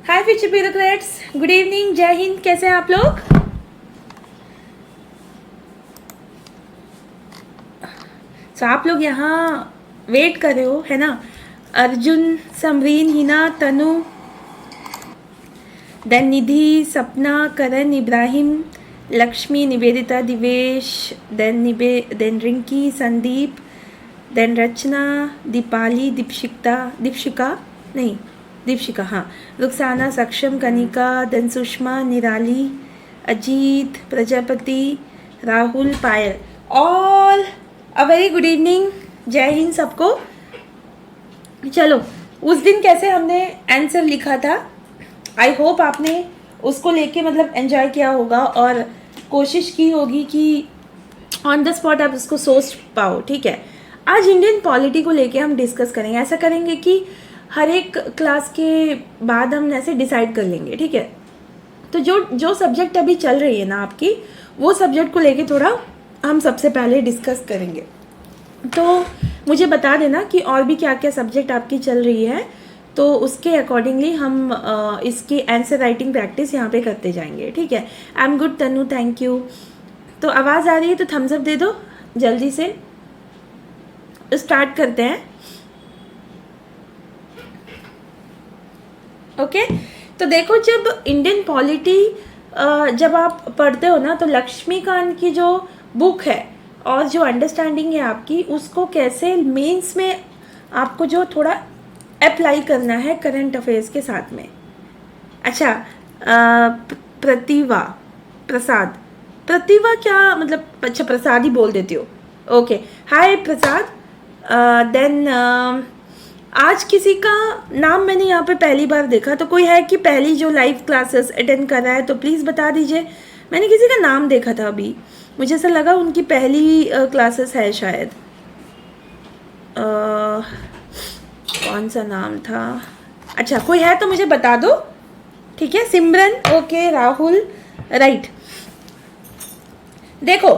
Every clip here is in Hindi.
हाय future bureaucrats, good evening, Jai Hind. कैसे हैं आप लोग? आप लोग यहाँ वेट कर रहे हो, है ना? Arjun, Samreen, Hina, Tanu, then Nidhi, Sapna, Karan, Ibrahim, Lakshmi, Nivedita, Divesh, then Rinki, Sandeep, then Rachna, Deepali, Deepshikha, हाँ, Rukhsana, Saksham, Kanika, then Sushma, Nirali, Ajit, Prajapati, Rahul, Payal. All a very good evening, Jai Hind सबको। चलो, उस दिन कैसे हमने आंसर लिखा था, आई होप आपने उसको लेके मतलब एंजॉय किया होगा और कोशिश की होगी कि ऑन द स्पॉट आप उसको सोच पाओ। ठीक है, आज इंडियन पॉलिटी को लेके हम डिस्कस करेंगे। ऐसा करेंगे कि हर एक क्लास के बाद हम ऐसे डिसाइड कर लेंगे। ठीक है, तो जो सब्जेक्ट अभी चल रही है ना आपकी, वो सब्जेक्ट को लेके थोड़ा हम सबसे पहले डिस्कस करेंगे। तो मुझे बता देना कि और भी क्या क्या सब्जेक्ट आपकी चल रही है, तो उसके अकॉर्डिंगली हम इसकी आंसर राइटिंग प्रैक्टिस यहाँ पे करते जाएंगे। ठीक है, I am good Tanu, thank you. तो आवाज़ आ रही है तो थम्स अप दे दो जल्दी से। स्टार्ट करते हैं। ओके, तो देखो, जब इंडियन पॉलिटी जब आप पढ़ते हो ना, तो लक्ष्मीकांत की जो बुक है और जो अंडरस्टैंडिंग है आपकी, उसको कैसे मेंस में आपको जो थोड़ा अप्लाई करना है करंट अफेयर्स के साथ में। अच्छा, प्रतिभा क्या मतलब? अच्छा, प्रसाद ही बोल देती हो। ओके, हाय प्रसाद। देन आज किसी का नाम मैंने यहाँ पे पहली बार देखा, तो कोई है कि पहली जो लाइव क्लासेस अटेंड कर रहा है तो प्लीज़ बता दीजिए। मैंने किसी का नाम देखा था अभी, मुझे ऐसा लगा उनकी पहली क्लासेस है शायद। कौन सा नाम था? अच्छा, कोई है तो मुझे बता दो। ठीक है, सिमरन, ओके, राहुल, राइट। देखो,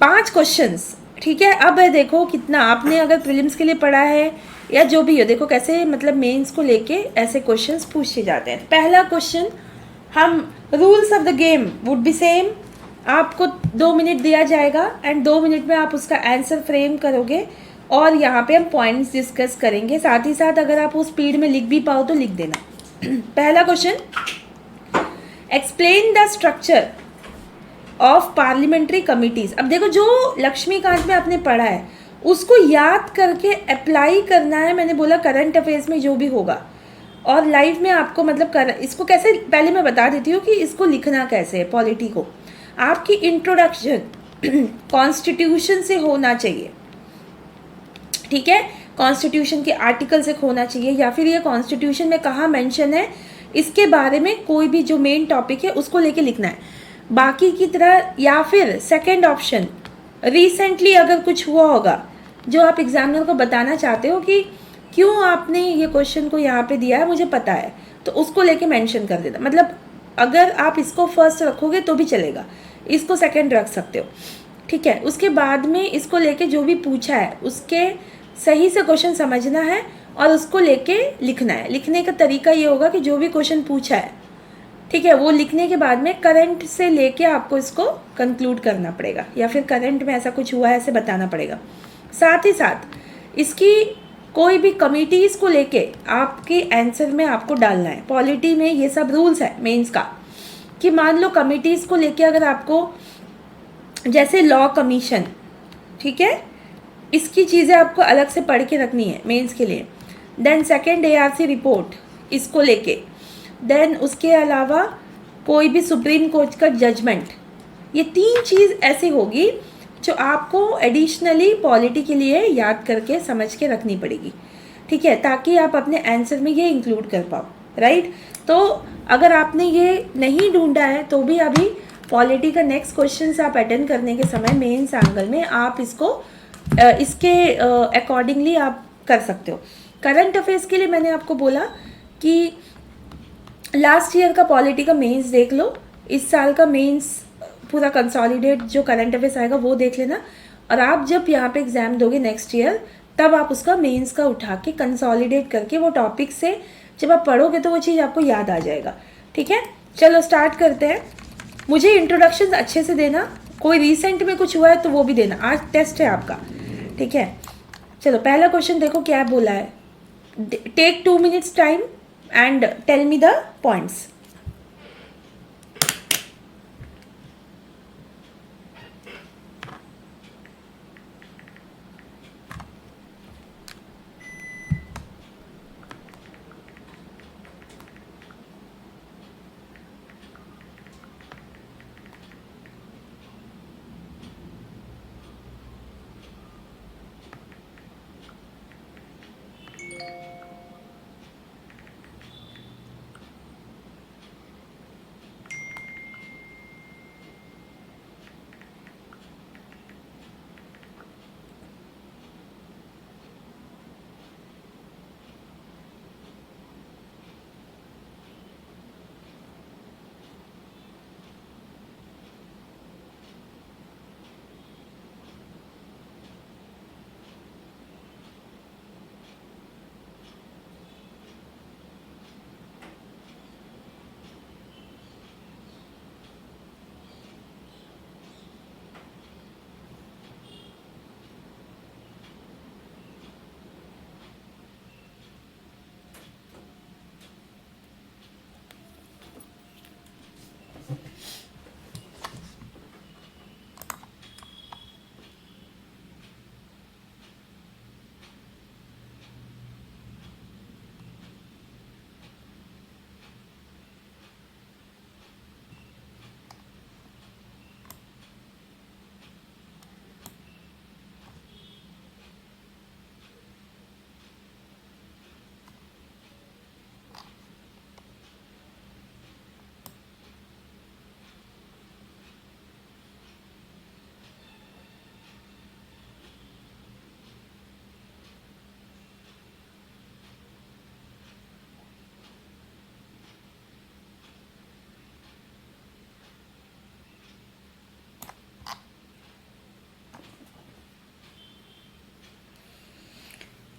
5 क्वेश्चंस। ठीक है, अब है देखो कितना आपने अगर प्रीलिम्स के लिए पढ़ा है या जो भी हो, देखो कैसे मतलब मेंस को लेके ऐसे क्वेश्चंस पूछे जाते हैं। पहला क्वेश्चन, हम rules of the game would be same. आपको 2 मिनट दिया जाएगा एंड 2 मिनट में आप उसका आंसर फ्रेम करोगे और यहाँ पे हम पॉइंट्स डिस्कस करेंगे। साथ ही साथ अगर आप उस स्पीड में लिख भी पाओ तो लिख देना। पहला question, explain the structure of parliamentary committees. अब देखो, जो लक्ष्मीकांत में आपने पढ़ा है उसको याद करके अप्लाई करना है। मैंने बोला करंट अफेयर्स में जो भी होगा और लाइव में आपको मतलब इसको कैसे, पहले मैं बता देती हूँ कि इसको लिखना कैसे है। पॉलिटी को आपकी इंट्रोडक्शन कॉन्स्टिट्यूशन से होना चाहिए। ठीक है, कॉन्स्टिट्यूशन के आर्टिकल से होना चाहिए, या फिर ये कॉन्स्टिट्यूशन में कहाँ मेंशन है इसके बारे में कोई भी जो मेन टॉपिक है उसको लेके लिखना है। बाकी की तरह, या फिर सेकंड ऑप्शन, रिसेंटली अगर कुछ हुआ होगा जो आप एग्जामिनर को बताना चाहते हो कि क्यों आपने ये क्वेश्चन को यहाँ पे दिया है, मुझे पता है, तो उसको लेके मेंशन कर देना। मतलब अगर आप इसको फर्स्ट रखोगे तो भी चलेगा, इसको सेकंड रख सकते हो। ठीक है, उसके बाद में इसको लेके जो भी पूछा है उसके सही से क्वेश्चन समझना है और उसको लेके लिखना है। लिखने का तरीका ये होगा कि जो भी क्वेश्चन पूछा है, ठीक है, वो लिखने के बाद में करंट से लेके आपको इसको कंक्लूड करना पड़ेगा, या फिर करंट में ऐसा कुछ हुआ है ऐसे बताना पड़ेगा। साथ ही साथ इसकी कोई भी कमिटीज़ को लेके आपके आंसर में आपको डालना है। पॉलिटी में ये सब रूल्स है मेंस का, कि मान लो कमिटीज़ को लेके अगर आपको, जैसे लॉ कमीशन, ठीक है, इसकी चीज़ें आपको अलग से पढ़ के रखनी है मेंस के लिए। देन सेकेंड ARC रिपोर्ट, इसको लेके। देन उसके अलावा कोई भी सुप्रीम कोर्ट का जजमेंट, ये 3 चीज़ ऐसी होगी जो आपको एडिशनली पॉलिटी के लिए याद करके समझ के रखनी पड़ेगी। ठीक है, ताकि आप अपने आंसर में ये इंक्लूड कर पाओ। राइट, तो अगर आपने ये नहीं ढूंढा है तो भी अभी पॉलिटी का नेक्स्ट क्वेश्चन आप अटेंड करने के समय मेंस एंगल में आप इसको इसके अकॉर्डिंगली आप कर सकते हो। करंट अफेयर्स के लिए मैंने आपको बोला कि लास्ट ईयर का पॉलिटी का मेंस देख लो, इस साल का मेंस पूरा कंसोलिडेट जो करंट अफेयर्स आएगा वो देख लेना, और आप जब यहाँ पे एग्जाम दोगे नेक्स्ट ईयर तब आप उसका मेंस का उठा के कंसोलिडेट करके वो टॉपिक से जब आप पढ़ोगे तो वो चीज़ आपको याद आ जाएगा। ठीक है, चलो स्टार्ट करते हैं। मुझे इंट्रोडक्शन अच्छे से देना, कोई रिसेंट में कुछ हुआ है तो वो भी देना, आज टेस्ट है आपका। ठीक है, चलो पहला क्वेश्चन देखो क्या बोला है। Take 2 minutes time and tell me the points.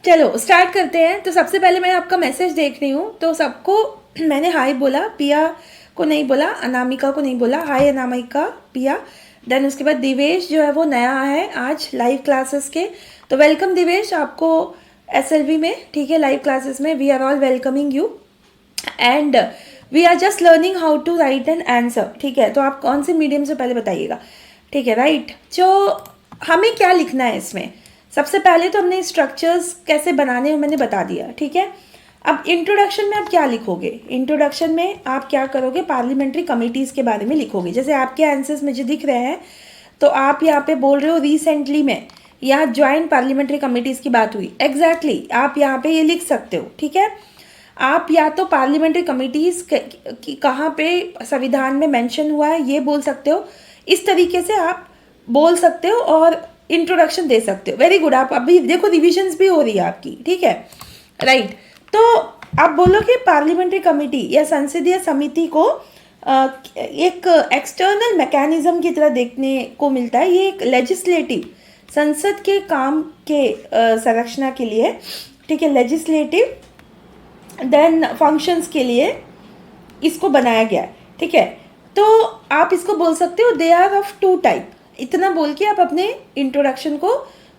चलो स्टार्ट करते हैं। तो सबसे पहले मैं आपका मैसेज देख रही हूँ, तो सबको मैंने हाय बोला, पिया को नहीं बोला, अनामिका को नहीं बोला, हाय अनामिका, पिया। देन उसके बाद दिवेश जो है वो नया है आज लाइव क्लासेस के, तो वेलकम दिवेश आपको SLV में। ठीक है, लाइव क्लासेस में we are all welcoming you and we are just learning how to write an answer. ठीक है, तो आप कौन से मीडियम से पहले बताइएगा। ठीक है, राइट। जो हमें क्या लिखना है इसमें, सबसे पहले तो हमने स्ट्रक्चर्स कैसे बनाने हैं मैंने बता दिया। ठीक है, अब इंट्रोडक्शन में आप क्या लिखोगे, इंट्रोडक्शन में आप क्या करोगे, पार्लियामेंट्री कमिटीज़ के बारे में लिखोगे। जैसे आपके आंसर्स मुझे दिख रहे हैं, तो आप यहाँ पे बोल रहे हो रिसेंटली में यहाँ ज्वाइंट पार्लियामेंट्री कमिटीज़ की बात हुई। एग्जैक्टली आप यहाँ पे ये लिख सकते हो। ठीक है, आप या तो पार्लियामेंट्री कमिटीज़ कहाँ पे संविधान में मेंशन हुआ है ये बोल सकते हो, इस तरीके से आप बोल सकते हो और इंट्रोडक्शन दे सकते हो। वेरी गुड, आप अभी देखो रिविजन्स भी हो रही है आपकी। ठीक है, राइट। तो आप बोलो कि पार्लियामेंट्री कमेटी या संसदीय समिति को एक एक्सटर्नल मैकेनिज्म की तरह देखने को मिलता है। ये एक लेजिस्लेटिव, संसद के काम के संरचना के लिए, ठीक है, लेजिस्लेटिव देन फंक्शंस के लिए इसको बनाया गया है। ठीक है, तो आप इसको बोल सकते हो दे आर ऑफ 2 टाइप। इतना बोल के आप अपने इंट्रोडक्शन को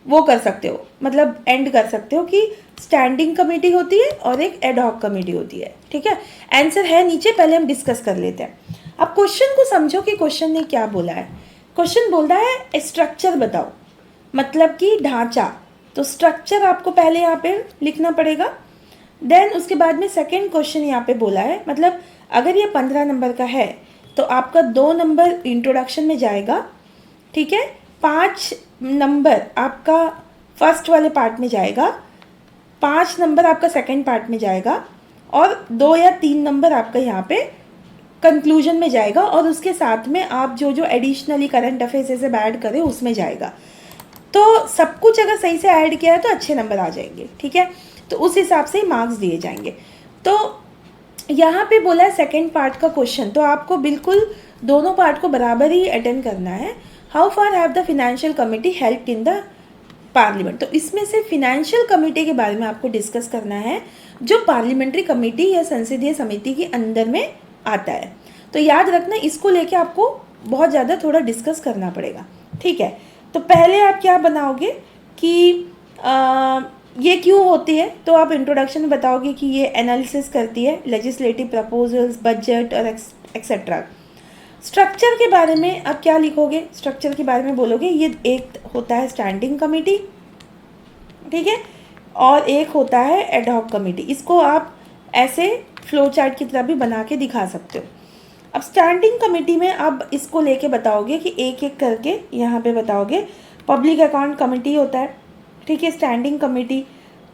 वो कर सकते हो, मतलब एंड कर सकते हो कि स्टैंडिंग कमेटी होती है और एक एडहॉक कमेटी होती है। ठीक है, आंसर है नीचे, पहले हम डिस्कस कर लेते हैं। अब क्वेश्चन को समझो कि क्वेश्चन ने क्या बोला है। क्वेश्चन बोल रहा है स्ट्रक्चर बताओ, मतलब कि ढांचा। तो स्ट्रक्चर आपको पहले यहाँ पे लिखना पड़ेगा। देन उसके बाद में सेकेंड क्वेश्चन यहाँ पे बोला है, मतलब अगर ये 15 नंबर का है तो आपका 2 नंबर इंट्रोडक्शन में जाएगा। ठीक है, 5 नंबर आपका फर्स्ट वाले पार्ट में जाएगा, 5 नंबर आपका सेकंड पार्ट में जाएगा और 2 या 3 नंबर आपका यहाँ पे कंक्लूजन में जाएगा, और उसके साथ में आप जो जो एडिशनली करंट अफेयर्स से ऐड करें उसमें जाएगा। तो सब कुछ अगर सही से ऐड किया है तो अच्छे नंबर आ जाएंगे। ठीक है, तो उस हिसाब से मार्क्स दिए जाएंगे। तो यहाँ पे बोला है सेकेंड पार्ट का क्वेश्चन, तो आपको बिल्कुल दोनों पार्ट को बराबर ही अटेंड करना है। How far have the financial committee help in the parliament. तो इसमें से फिनेंशियल कमेटी के बारे में आपको डिस्कस करना है, जो पार्लियामेंट्री कमेटी या संसदीय समिति के अंदर में आता है। तो याद रखना, इसको लेके आपको बहुत ज़्यादा थोड़ा डिस्कस करना पड़ेगा, ठीक है। तो पहले आप क्या बनाओगे कि ये क्यों होती है, तो आप इंट्रोडक्शन में बताओगे कि ये एनालिसिस करती है लेजिस्लेटिव प्रपोजल्स, बजट और एक्सेट्रा। स्ट्रक्चर के बारे में आप क्या लिखोगे, स्ट्रक्चर के बारे में बोलोगे ये एक होता है स्टैंडिंग कमेटी, ठीक है, और एक होता है एडहॉक कमेटी। इसको आप ऐसे फ्लो चार्ट की तरह भी बना के दिखा सकते हो। अब स्टैंडिंग कमेटी में अब इसको लेके बताओगे कि एक एक करके यहाँ पे बताओगे। पब्लिक अकाउंट कमेटी होता है, ठीक है, स्टैंडिंग कमेटी।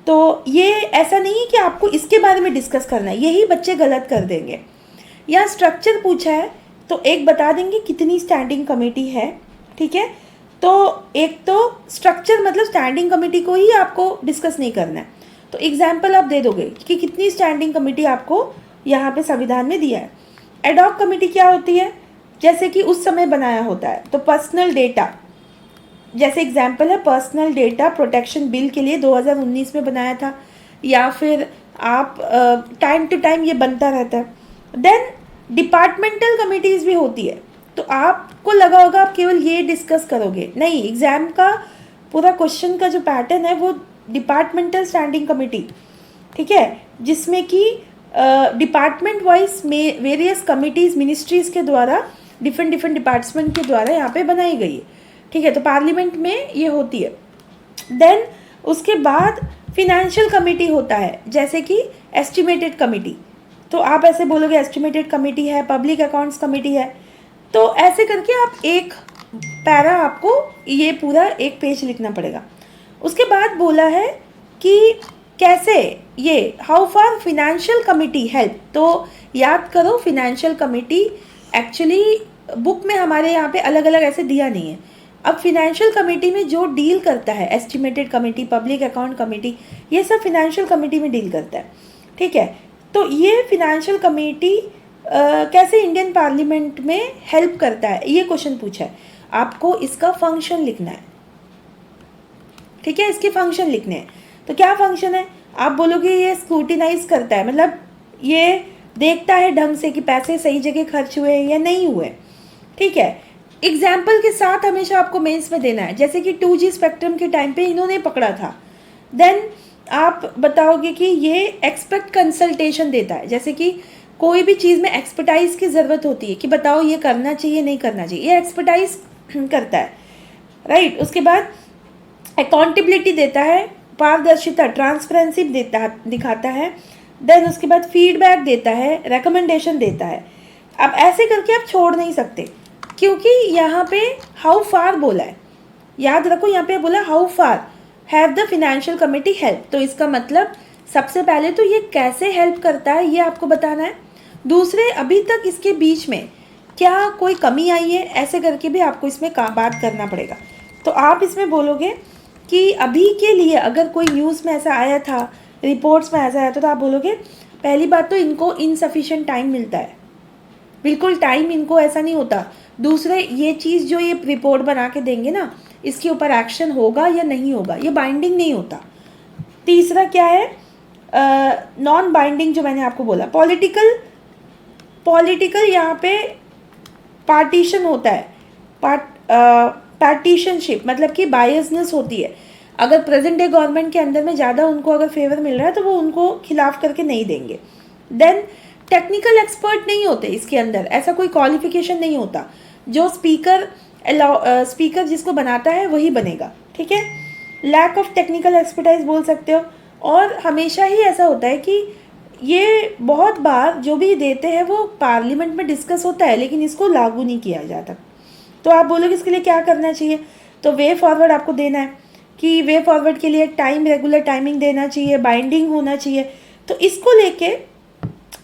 तो ये ऐसा नहीं है कि आपको इसके बारे में डिस्कस करना है, यही बच्चे गलत कर देंगे। यहाँ स्ट्रक्चर पूछा है तो एक बता देंगे कितनी स्टैंडिंग कमेटी है, ठीक है। तो एक तो स्ट्रक्चर मतलब स्टैंडिंग कमेटी को ही आपको डिस्कस नहीं करना है, तो एग्जाम्पल आप दे दोगे कि कितनी स्टैंडिंग कमेटी आपको यहाँ पे संविधान में दिया है। एडहॉक कमेटी क्या होती है, जैसे कि उस समय बनाया होता है। तो पर्सनल डेटा, जैसे एग्जाम्पल है पर्सनल डेटा प्रोटेक्शन बिल के लिए 2019 में बनाया था, या फिर आप टाइम टू टाइम ये बनता रहता है। देन डिपार्टमेंटल कमिटीज़ भी होती है। तो आपको लगा होगा आप केवल ये डिस्कस करोगे, नहीं, एग्ज़ाम का पूरा क्वेश्चन का जो पैटर्न है वो डिपार्टमेंटल स्टैंडिंग कमेटी, ठीक है, जिसमें कि डिपार्टमेंट वाइज में वेरियस कमिटीज़ मिनिस्ट्रीज़ के द्वारा डिफरेंट डिपार्टमेंट के द्वारा यहाँ पे बनाई गई है, ठीक है। तो पार्लियामेंट में ये होती है। देन उसके बाद फिनेंशियल कमेटी होता है, जैसे कि एस्टिमेटेड कमेटी। तो आप ऐसे बोलोगे एस्टिमेटेड कमेटी है, पब्लिक अकाउंट्स कमेटी है। तो ऐसे करके आप एक पैरा, आपको ये पूरा एक पेज लिखना पड़ेगा। उसके बाद बोला है कि कैसे ये how far financial committee help. तो याद करो फिनेंशियल कमेटी एक्चुअली बुक में हमारे यहाँ पे अलग अलग ऐसे दिया नहीं है। अब फिनेंशियल कमेटी में जो डील करता है, estimated committee, public account committee, ये सब फिनेंशियल कमेटी में डील करता है, ठीक है। तो ये फिनेंशियल कमेटी कैसे इंडियन पार्लियामेंट में हेल्प करता है, ये क्वेश्चन पूछा है। आपको इसका फंक्शन लिखना है, ठीक है, इसके फंक्शन लिखने हैं। तो क्या फंक्शन है, आप बोलोगे ये स्क्रूटिनाइज करता है, मतलब ये देखता है ढंग से कि पैसे सही जगह खर्च हुए या नहीं हुए, ठीक है। एग्जाम्पल के साथ हमेशा आपको मेंस में देना है, जैसे कि 2G स्पेक्ट्रम के टाइम पे इन्होंने पकड़ा था। देन आप बताओगे कि ये एक्सपर्ट कंसल्टेशन देता है, जैसे कि कोई भी चीज़ में एक्सपर्टाइज की ज़रूरत होती है कि बताओ ये करना चाहिए नहीं करना चाहिए, ये एक्सपर्टाइज करता है, राइट। उसके बाद अकाउंटेबिलिटी देता है, पारदर्शिता ट्रांसपेरेंसी दिखाता है। देन उसके बाद फीडबैक देता है, रिकमेंडेशन देता है। अब ऐसे करके आप छोड़ नहीं सकते, क्योंकि यहाँ पे हाउ फार बोला है, याद रखो यहाँ पे बोला how far have the financial committee help. तो इसका मतलब सबसे पहले तो ये कैसे हेल्प करता है ये आपको बताना है। दूसरे, अभी तक इसके बीच में क्या कोई कमी आई है, ऐसे करके भी आपको इसमें बात करना पड़ेगा। तो आप इसमें बोलोगे कि अभी के लिए अगर कोई न्यूज़ में ऐसा आया था, रिपोर्ट्स में ऐसा आया था, तो आप बोलोगे पहली बात तो इनको इनसफिशिएंट टाइम मिलता है, बिल्कुल टाइम इनको ऐसा नहीं होता। दूसरे, ये चीज़ जो ये रिपोर्ट बना के देंगे ना, इसके ऊपर एक्शन होगा या नहीं होगा, ये बाइंडिंग नहीं होता। तीसरा क्या है, नॉन बाइंडिंग, जो मैंने आपको बोला। पॉलिटिकल यहाँ पे पार्टीशन होता है, पार्टीशनशिप मतलब कि बायसनेस होती है। अगर प्रेजेंट डे गवर्नमेंट के अंदर में ज़्यादा उनको अगर फेवर मिल रहा है तो वो उनको खिलाफ करके नहीं देंगे। देन टेक्निकल एक्सपर्ट नहीं होते इसके अंदर, ऐसा कोई क्वालिफिकेशन नहीं होता। जो स्पीकर जिसको बनाता है वही बनेगा, ठीक है। लैक ऑफ टेक्निकल एक्सपर्टाइज बोल सकते हो। और हमेशा ही ऐसा होता है कि ये बहुत बार जो भी देते हैं वो पार्लियामेंट में डिस्कस होता है, लेकिन इसको लागू नहीं किया जाता। तो आप बोलोगे इसके लिए क्या करना चाहिए, तो वे फॉरवर्ड आपको देना है कि वे फॉरवर्ड के लिए टाइम, रेगुलर टाइमिंग देना चाहिए, बाइंडिंग होना चाहिए। तो इसको लेके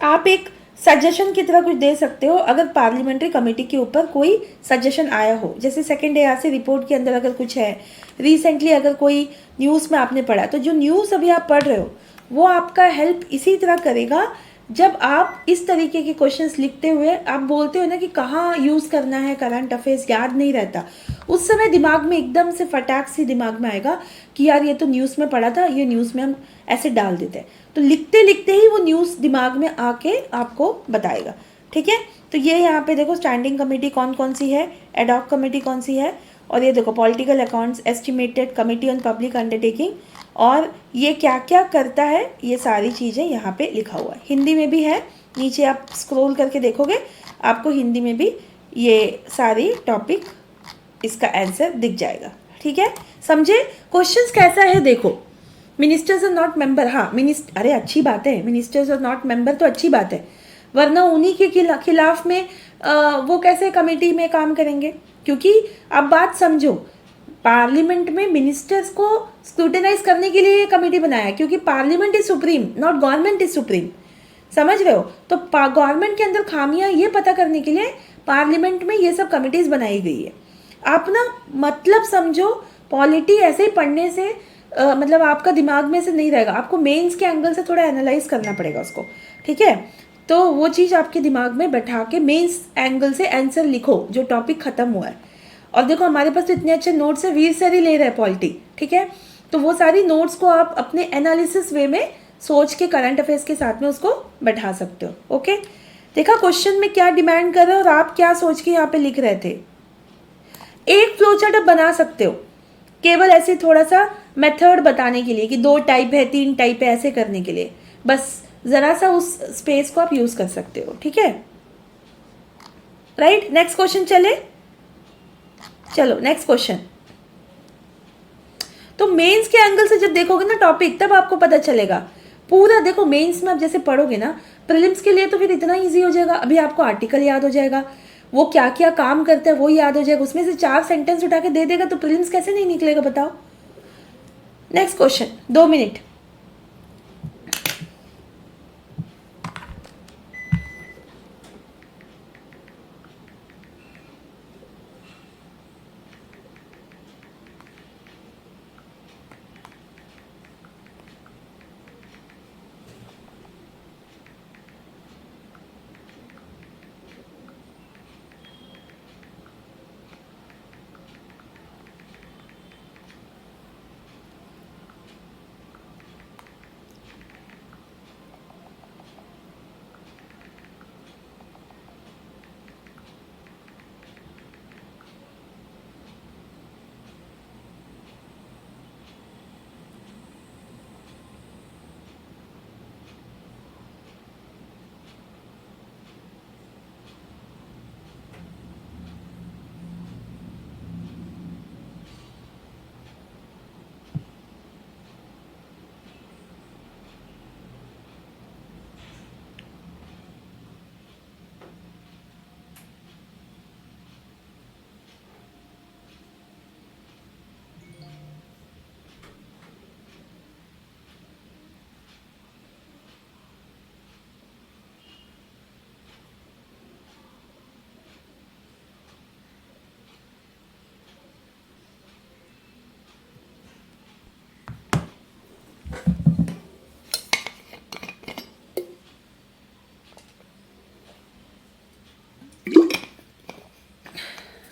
आप एक सजेशन की तरह कुछ दे सकते हो अगर पार्लियामेंट्री कमेटी के ऊपर कोई सजेशन आया हो। जैसे सेकेंड ARC रिपोर्ट के अंदर अगर कुछ है, रिसेंटली अगर कोई न्यूज़ में आपने पढ़ा, तो जो न्यूज़ अभी आप पढ़ रहे हो वो आपका हेल्प इसी तरह करेगा जब आप इस तरीके के क्वेश्चंस लिखते हुए आप बोलते हो ना कि कहाँ यूज़ करना है करंट अफेयर्स, याद नहीं रहता, उस समय दिमाग में एकदम से फटाक से दिमाग में आएगा कि यार ये तो न्यूज़ में पढ़ा था, ये न्यूज़ में हम ऐसे डाल देते हैं। तो लिखते लिखते ही वो न्यूज़ दिमाग में आके आपको बताएगा। ठीक है, तो ये यहाँ पे देखो स्टैंडिंग कमेटी कौन कौन सी है, एडॉक कमेटी कौन सी है, और ये देखो political accounts estimated committee on public undertaking, और ये क्या क्या करता है ये सारी चीज़ें यहाँ पे लिखा हुआ है। हिंदी में भी है, नीचे आप स्क्रॉल करके देखोगे आपको हिंदी में भी ये सारी टॉपिक इसका आंसर दिख जाएगा। ठीक है, समझे? क्वेश्चंस कैसा है देखो, मिनिस्टर्स आर नॉट मेंबर, हाँ मिनिस्टर, अरे अच्छी बात है, मिनिस्टर्स आर नॉट मेंबर तो अच्छी बात है, वरना उन्हीं के खिलाफ में वो कैसे कमेटी में काम करेंगे? क्योंकि अब बात समझो, पार्लियामेंट में मिनिस्टर्स को स्क्रूटिनाइज करने के लिए ये कमेटी बनाया है, क्योंकि parliament is supreme, not government is supreme. समझ रहे हो? तो गवर्नमेंट के अंदर खामियां ये पता करने के लिए पार्लियामेंट में ये सब कमिटीज बनाई गई है। आप ना मतलब समझो, पॉलिटी ऐसे ही पढ़ने से मतलब आपका दिमाग में से नहीं रहेगा, आपको मेंस के एंगल से थोड़ा एनालाइज करना पड़ेगा उसको। ठीक है, तो वो चीज़ आपके दिमाग में बैठा के मेंस एंगल से आंसर लिखो जो टॉपिक ख़त्म हुआ है। और देखो हमारे पास तो इतने अच्छे नोट्स है, वीर सर ही ले रहे हैं पॉलिटी। ठीक है, तो वो सारी नोट्स को आप अपने एनालिसिस वे में सोच के करंट अफेयर्स के साथ में उसको बैठा सकते हो। ओके, देखा क्वेश्चन में क्या डिमांड कर रहे हो और आप क्या सोच के यहाँ पे लिख रहे थे। एक फ्लो चार्ट आप बना सकते हो, केवल ऐसे थोड़ा सा मेथड बताने के लिए कि 2 टाइप है 3 टाइप है ऐसे करने के लिए, बस ज़रा सा उस स्पेस को आप यूज़ कर सकते हो। ठीक है, राइट, नेक्स्ट क्वेश्चन चले, चलो नेक्स्ट क्वेश्चन। तो मेंस के एंगल से जब देखोगे ना टॉपिक, तब आपको पता चलेगा पूरा। देखो मेंस में आप जैसे पढ़ोगे ना, प्रीलिम्स के लिए तो फिर इतना इजी हो जाएगा, अभी आपको आर्टिकल याद हो जाएगा, वो क्या क्या काम करता है वो याद हो जाएगा, उसमें से 4 सेंटेंस उठा के दे देगा, तो प्रीलिम्स कैसे नहीं निकलेगा बताओ। Next question, 2 minute.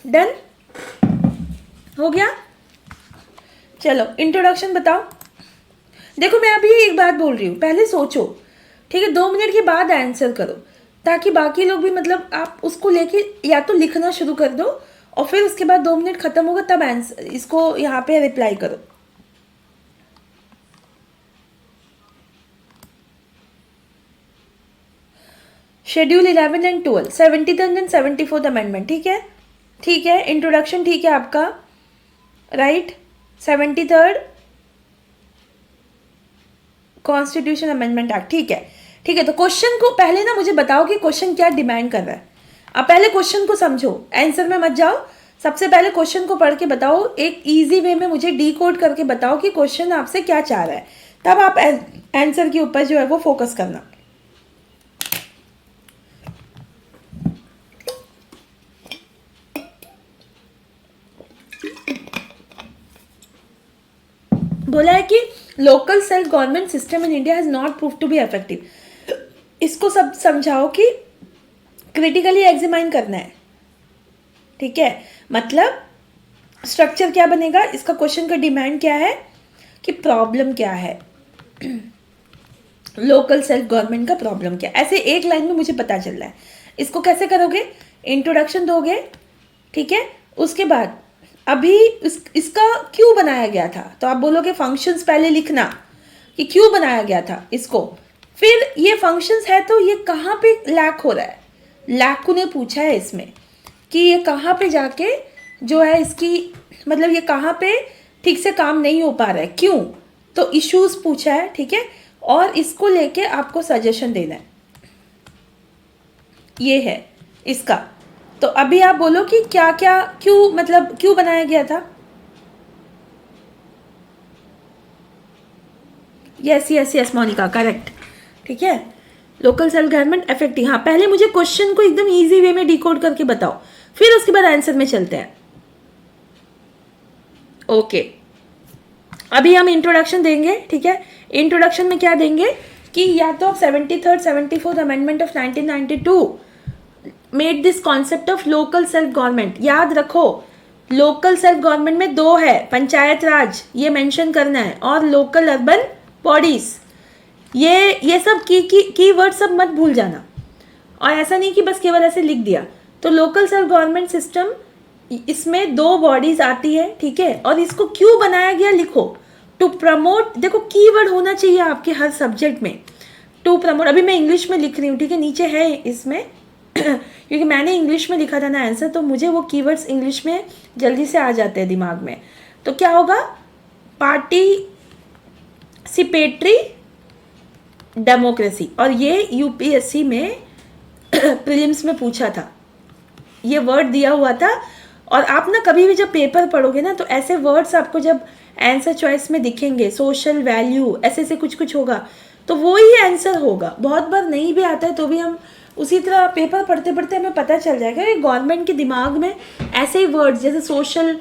डन हो गया, चलो इंट्रोडक्शन बताओ। देखो मैं अभी एक बात बोल रही हूँ, पहले सोचो, ठीक है, 2 मिनट के बाद आंसर करो, ताकि बाकी लोग भी मतलब आप उसको लेके या तो लिखना शुरू कर दो और फिर उसके बाद 2 मिनट खत्म होगा तब आंसर इसको यहाँ पे रिप्लाई करो। Schedule 11 and 12, 73rd and 74th amendment, ठीक है, ठीक है, इंट्रोडक्शन ठीक है आपका, right, 73rd constitution amendment act, ठीक है, ठीक है। तो क्वेश्चन को पहले ना मुझे बताओ कि क्वेश्चन क्या डिमांड कर रहा है। आप पहले क्वेश्चन को समझो, आंसर में मत जाओ, सबसे पहले क्वेश्चन को पढ़ के बताओ, एक इजी वे में मुझे डिकोड करके बताओ कि क्वेश्चन आपसे क्या चाह रहा है, तब आप आंसर के ऊपर जो है वो फोकस करना। बोला है कि local self government system in India has not prove to be effective. इसको सब समझाओ कि क्रिटिकली एग्जामिन करना है, ठीक है। मतलब स्ट्रक्चर क्या बनेगा, इसका क्वेश्चन का डिमांड क्या है कि प्रॉब्लम क्या है, लोकल सेल्फ गवर्नमेंट का प्रॉब्लम क्या, ऐसे एक लाइन में मुझे पता चल रहा है। इसको कैसे करोगे, इंट्रोडक्शन दोगे, ठीक है। उसके बाद अभी इसका क्यों बनाया गया था, तो आप बोलोगे फंक्शंस पहले लिखना कि क्यों बनाया गया था इसको। फिर ये फंक्शंस है तो ये कहाँ पे लैक हो रहा है, लैक ने पूछा है इसमें कि ये कहाँ पे जाके जो है इसकी मतलब ये कहाँ पे ठीक से काम नहीं हो पा रहा है, क्यों, तो इश्यूज पूछा है, ठीक है। और इसको लेके आपको सजेशन देना है, ये है इसका। तो अभी आप बोलो कि क्या क्या क्यों मतलब क्यों बनाया गया था। Yes yes yes Monica, correct, ठीक है। लोकल सेल्फ गवर्नमेंट इफेक्टिव, हाँ पहले मुझे क्वेश्चन को एकदम इजी वे में डिकोड करके बताओ, फिर उसके बाद आंसर में चलते हैं। ओके अभी हम इंट्रोडक्शन देंगे, ठीक है। इंट्रोडक्शन में क्या देंगे कि या तो 73rd 74th amendment of 1992 made this concept of local self government. याद रखो लोकल सेल्फ गवर्नमेंट में दो है, पंचायत राज ये मेंशन करना है और लोकल अर्बन बॉडीज, ये सब की वर्ड सब मत भूल जाना। और ऐसा नहीं कि बस केवल ऐसे लिख दिया। तो लोकल सेल्फ गवर्नमेंट सिस्टम इसमें दो बॉडीज आती है, ठीक है। और इसको क्यों बनाया गया लिखो, टू प्रमोट, देखो कीवर्ड होना चाहिए आपके हर सब्जेक्ट में, टू प्रमोट। अभी मैं इंग्लिश में लिख रही हूँ, ठीक है, नीचे है इसमें क्योंकि मैंने इंग्लिश में लिखा था ना आंसर, तो मुझे वो कीवर्ड्स इंग्लिश में जल्दी से आ जाते हैं दिमाग में। तो क्या होगा, पार्टिसिपेटरी डेमोक्रेसी, और ये यूपीएससी में प्रीलिम्स में पूछा था, ये वर्ड दिया हुआ था। और आप ना कभी भी जब पेपर पढ़ोगे ना तो ऐसे वर्ड्स आपको जब आंसर चॉइस में दिखेंगे, सोशल वैल्यू ऐसे से कुछ कुछ होगा, तो वो ही आंसर होगा। बहुत बार नहीं भी आता है तो भी हम उसी तरह पेपर पढ़ते पढ़ते हमें पता चल जाएगा कि गवर्नमेंट के दिमाग में ऐसे ही वर्ड्स जैसे सोशल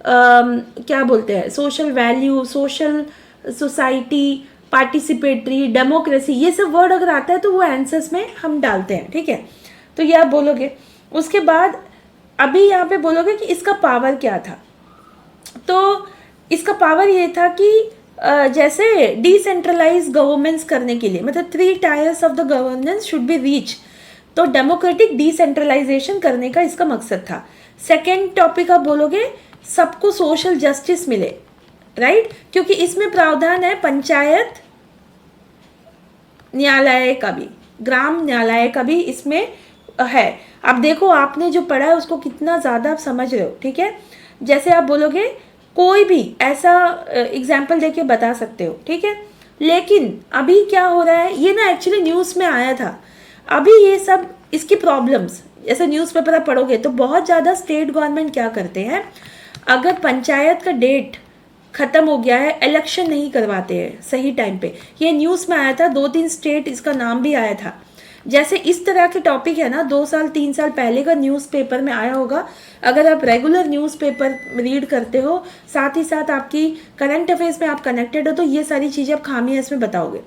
क्या बोलते हैं, social value, social society, participatory, democracy, ये सब वर्ड अगर आता है तो वो आंसर्स में हम डालते हैं, ठीक है। तो ये आप बोलोगे। उसके बाद अभी यहाँ पे बोलोगे कि इसका पावर क्या था, तो इसका पावर ये था कि जैसे डिसेंट्रलाइज गवर्नेंस करने के लिए, मतलब 3 tyres of the governance should be reach, तो डेमोक्रेटिक डिसेंट्रलाइजेशन करने का इसका मकसद था। सेकेंड टॉपिक आप बोलोगे सबको सोशल जस्टिस मिले, राइट, क्योंकि इसमें प्रावधान है पंचायत न्यायालय का भी, ग्राम न्यायालय का भी इसमें है। अब देखो आपने जो पढ़ा है उसको कितना ज़्यादा आप समझ रहे हो, ठीक है। जैसे आप बोलोगे कोई भी ऐसा एग्जाम्पल देके बता सकते हो, ठीक है। लेकिन अभी क्या हो रहा है, ये ना एक्चुअली न्यूज़ में आया था, अभी ये सब इसकी प्रॉब्लम्स, जैसे न्यूज़पेपर आप पढ़ोगे तो बहुत ज़्यादा स्टेट गवर्नमेंट क्या करते हैं, अगर पंचायत का डेट ख़त्म हो गया है, इलेक्शन नहीं करवाते हैं सही टाइम पे। ये न्यूज़ में आया था, 2-3 स्टेट इसका नाम भी आया था। जैसे इस तरह के टॉपिक है ना 2 साल 3 साल पहले का न्यूज़पेपर में आया होगा। अगर आप रेगुलर न्यूज़पेपर रीड करते हो, साथ ही साथ आपकी करंट अफेयर्स में आप कनेक्टेड हो, तो ये सारी चीज़ें आप खामियां इसमें बताओगे,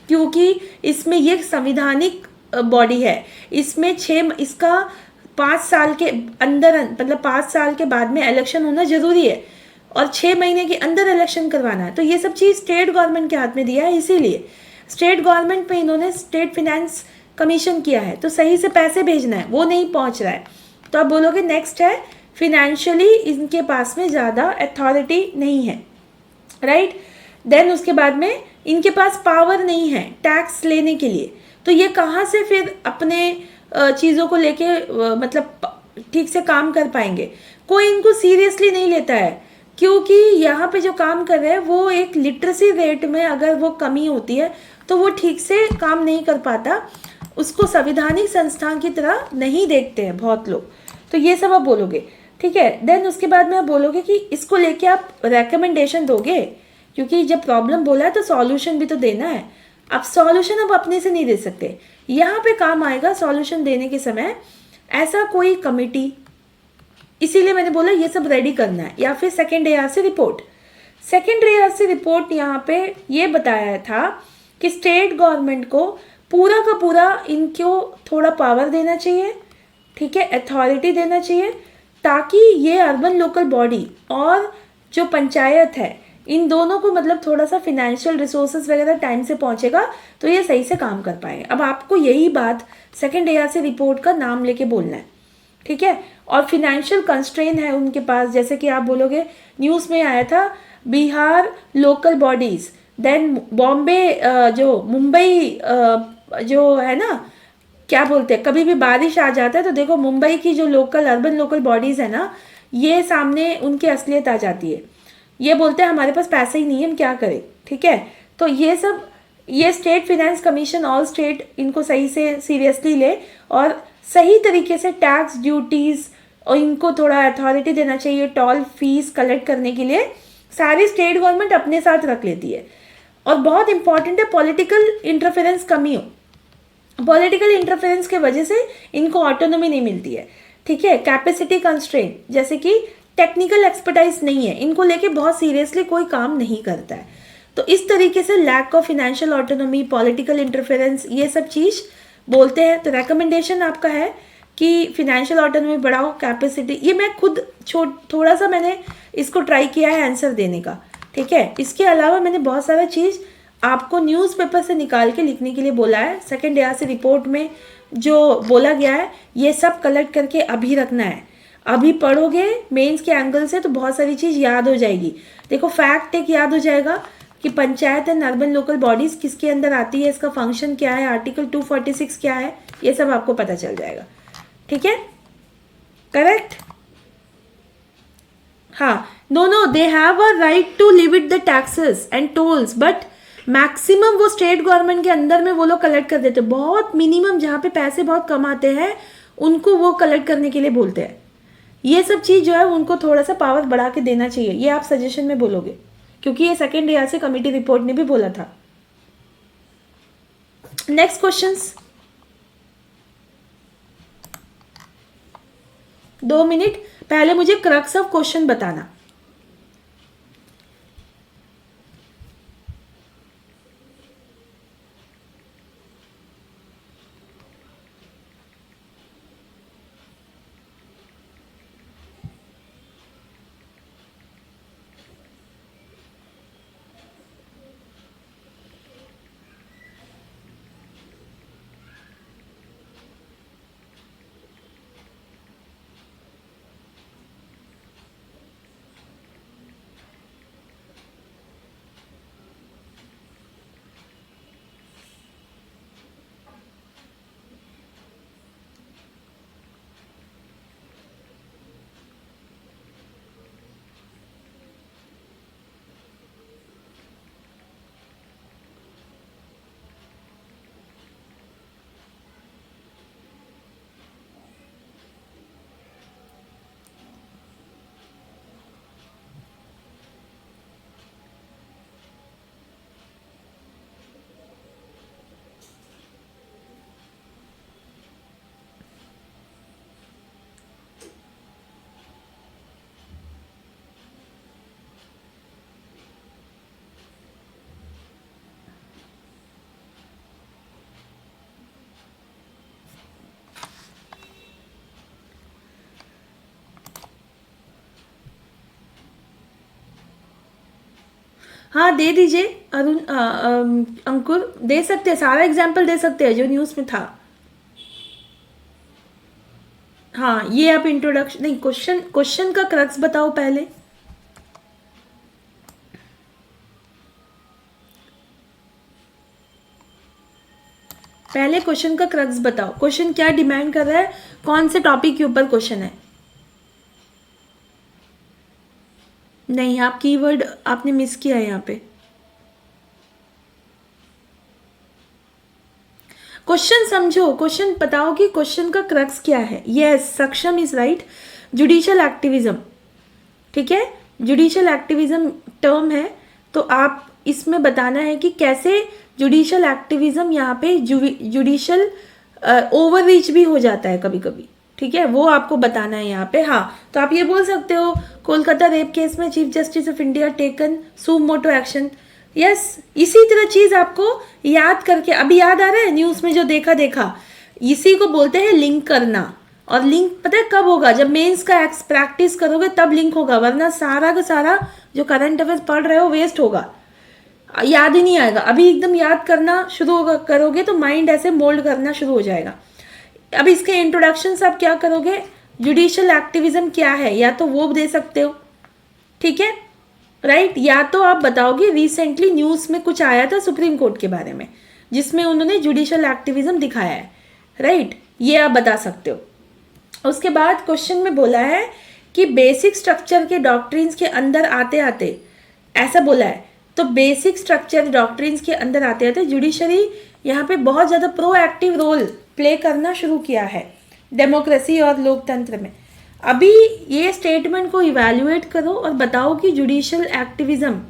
क्योंकि इसमें ये संविधानिक बॉडी है। इसमें इसका 5 साल के अंदर, मतलब 5 साल के बाद में इलेक्शन होना ज़रूरी है और 6 महीने के अंदर इलेक्शन करवाना है। तो ये सब चीज़ स्टेट गवर्नमेंट के हाथ में दिया है, इसीलिए स्टेट गवर्नमेंट पे इन्होंने स्टेट फिनेंस कमीशन किया है, तो सही से पैसे भेजना है, वो नहीं पहुंच रहा है। तो आप बोलोगे नेक्स्ट है फिनेंशियली इनके पास में ज़्यादा अथॉरिटी नहीं है, राइट। देन उसके बाद में इनके पास पावर नहीं है टैक्स लेने के लिए, तो ये कहाँ से फिर अपने चीज़ों को लेके मतलब ठीक से काम कर पाएंगे। कोई इनको सीरियसली नहीं लेता है, क्योंकि यहाँ पे जो काम कर रहे हैं वो एक लिटरेसी रेट में अगर वो कमी होती है तो वो ठीक से काम नहीं कर पाता, उसको संवैधानिक संस्थान की तरह नहीं देखते हैं बहुत लोग। तो ये सब आप बोलोगे, ठीक है। देन उसके बाद में आप बोलोगे कि इसको लेके आप रेकमेंडेशन दोगे, क्योंकि जब प्रॉब्लम बोला है तो सॉल्यूशन भी तो देना है। अब सॉल्यूशन आप अपने से नहीं दे सकते, यहाँ पे काम आएगा सॉल्यूशन देने के समय ऐसा कोई कमिटी, इसीलिए मैंने बोला ये सब रेडी करना है। या फिर second ARC report, second ARC report यहाँ पे ये बताया था कि स्टेट गवर्नमेंट को पूरा का पूरा इनको थोड़ा पावर देना चाहिए, ठीक है, अथॉरिटी देना चाहिए, ताकि ये अर्बन लोकल बॉडी और जो पंचायत है इन दोनों को मतलब थोड़ा सा फिनेंशियल रिसोर्सेज वगैरह टाइम से पहुंचेगा तो ये सही से काम कर पाएंगे। अब आपको यही बात सेकेंड ARC रिपोर्ट का नाम लेके बोलना है, ठीक है। और फिनेंशियल कंस्ट्रेन है उनके पास, जैसे कि आप बोलोगे न्यूज़ में आया था Bihar local bodies, then Bombay जो मुंबई जो है ना, क्या बोलते हैं, कभी भी बारिश आ जाता है तो देखो मुंबई की जो लोकल अर्बन लोकल बॉडीज़ है ना, ये सामने उनकी असलियत आ जाती है। ये बोलते हैं हमारे पास पैसे ही नहीं है, हम क्या करें, ठीक है। तो ये सब, ये state finance commission all state इनको सही से सीरियसली ले और सही तरीके से टैक्स ड्यूटीज़ और इनको थोड़ा अथॉरिटी देना चाहिए टोल फीस कलेक्ट करने के लिए। सारी स्टेट गवर्नमेंट अपने साथ रख लेती है। और बहुत इंपॉर्टेंट है पॉलिटिकल इंटरफेरेंस कमी हो, पॉलिटिकल इंटरफेरेंस के वजह से इनको ऑटोनॉमी नहीं मिलती है, ठीक है। कैपेसिटी कंस्ट्रेंट, जैसे कि टेक्निकल एक्सपर्टाइज नहीं है, इनको लेके बहुत सीरियसली कोई काम नहीं करता है। तो इस तरीके से lack of financial autonomy, political interference, ये सब चीज़ बोलते हैं। तो रेकमेंडेशन आपका है कि फिनेंशियल ऑटोनॉमी बढ़ाओ, कैपेसिटी, ये मैं खुद थोड़ा सा मैंने इसको ट्राई किया है आंसर देने का, ठीक है। इसके अलावा मैंने बहुत सारा चीज़ आपको न्यूज़पेपर से निकाल के लिखने के लिए बोला है। सेकेंड ARC रिपोर्ट में जो बोला गया है ये सब कलेक्ट करके अभी रखना है। अभी पढ़ोगे मेंस के एंगल से तो बहुत सारी चीज़ याद हो जाएगी। देखो फैक्ट एक याद हो जाएगा कि panchayat and urban local bodies किसके अंदर आती है, इसका फंक्शन क्या है, आर्टिकल 246 क्या है, ये सब आपको पता चल जाएगा, ठीक है। करेक्ट, हाँ। No, they have a right to limit the taxes and tolls, but maximum वो स्टेट गवर्नमेंट के अंदर में वो लोग कलेक्ट कर देते हैं। बहुत मिनिमम जहाँ पे पैसे बहुत कम आते हैं उनको वो कलेक्ट करने के लिए बोलते हैं। ये सब चीज़ जो है उनको थोड़ा सा पावर बढ़ा के देना चाहिए, ये आप सजेशन में बोलोगे, क्योंकि ये सेकेंड ARC कमेटी रिपोर्ट ने भी बोला था। नेक्स्ट क्वेश्चंस, 2 मिनट पहले मुझे क्रक्स ऑफ क्वेश्चन बताना। हाँ दे दीजिए अरुण, अंकुर दे सकते हैं, सारा एग्जाम्पल दे सकते हैं जो न्यूज़ में था। हाँ ये आप इंट्रोडक्शन नहीं, क्वेश्चन का क्रक्स बताओ पहले। पहले क्वेश्चन का क्रक्स बताओ, क्वेश्चन क्या डिमांड कर रहा है, कौन से टॉपिक के ऊपर क्वेश्चन है। नहीं, आप कीवर्ड आपने मिस किया है यहाँ पे। क्वेश्चन समझो, क्वेश्चन बताओ कि क्वेश्चन का क्रक्स क्या है। यस, सक्षम इज राइट, जुडिशियल एक्टिविज्म, ठीक है, जुडिशियल एक्टिविज्म टर्म है, तो आप इसमें बताना है कि कैसे जुडिशियल एक्टिविज्म यहाँ पे जुडिशियल ओवररीच भी हो जाता है कभी कभी, ठीक है, वो आपको बताना है यहाँ पे। हाँ तो आप ये बोल सकते हो कोलकाता रेप केस में chief justice of India taken suo motu action, yes, इसी तरह चीज आपको याद करके, अभी याद आ रहा है न्यूज में जो देखा, इसी को बोलते हैं लिंक करना। और लिंक पता है कब होगा? जब मेंस का प्रैक्टिस करोगे तब लिंक होगा, वरना सारा का सारा जो करंट अफेयर्स पढ़ रहे हो वेस्ट होगा, याद ही नहीं आएगा। अभी एकदम याद करना शुरू करोगे तो माइंड ऐसे मोल्ड करना शुरू हो जाएगा। अब इसके इंट्रोडक्शन से आप क्या करोगे? जुडिशियल एक्टिविज्म क्या है, या तो वो दे सकते हो, ठीक है, राइट, या तो आप बताओगे रिसेंटली न्यूज में कुछ आया था सुप्रीम कोर्ट के बारे में जिसमें उन्होंने जुडिशियल एक्टिविज्म दिखाया है, राइट, ये आप बता सकते हो। उसके बाद क्वेश्चन में बोला है कि बेसिक स्ट्रक्चर के डॉक्ट्रिन्स के अंदर आते आते, ऐसा बोला है, तो बेसिक स्ट्रक्चर डॉक्ट्रिन्स के अंदर आते आते जुडिशरी यहाँ पे बहुत ज़्यादा प्रोएक्टिव रोल प्ले करना शुरू किया है डेमोक्रेसी और लोकतंत्र में। अभी ये स्टेटमेंट को इवैल्यूएट करो और बताओ कि जुडिशियल एक्टिविज्म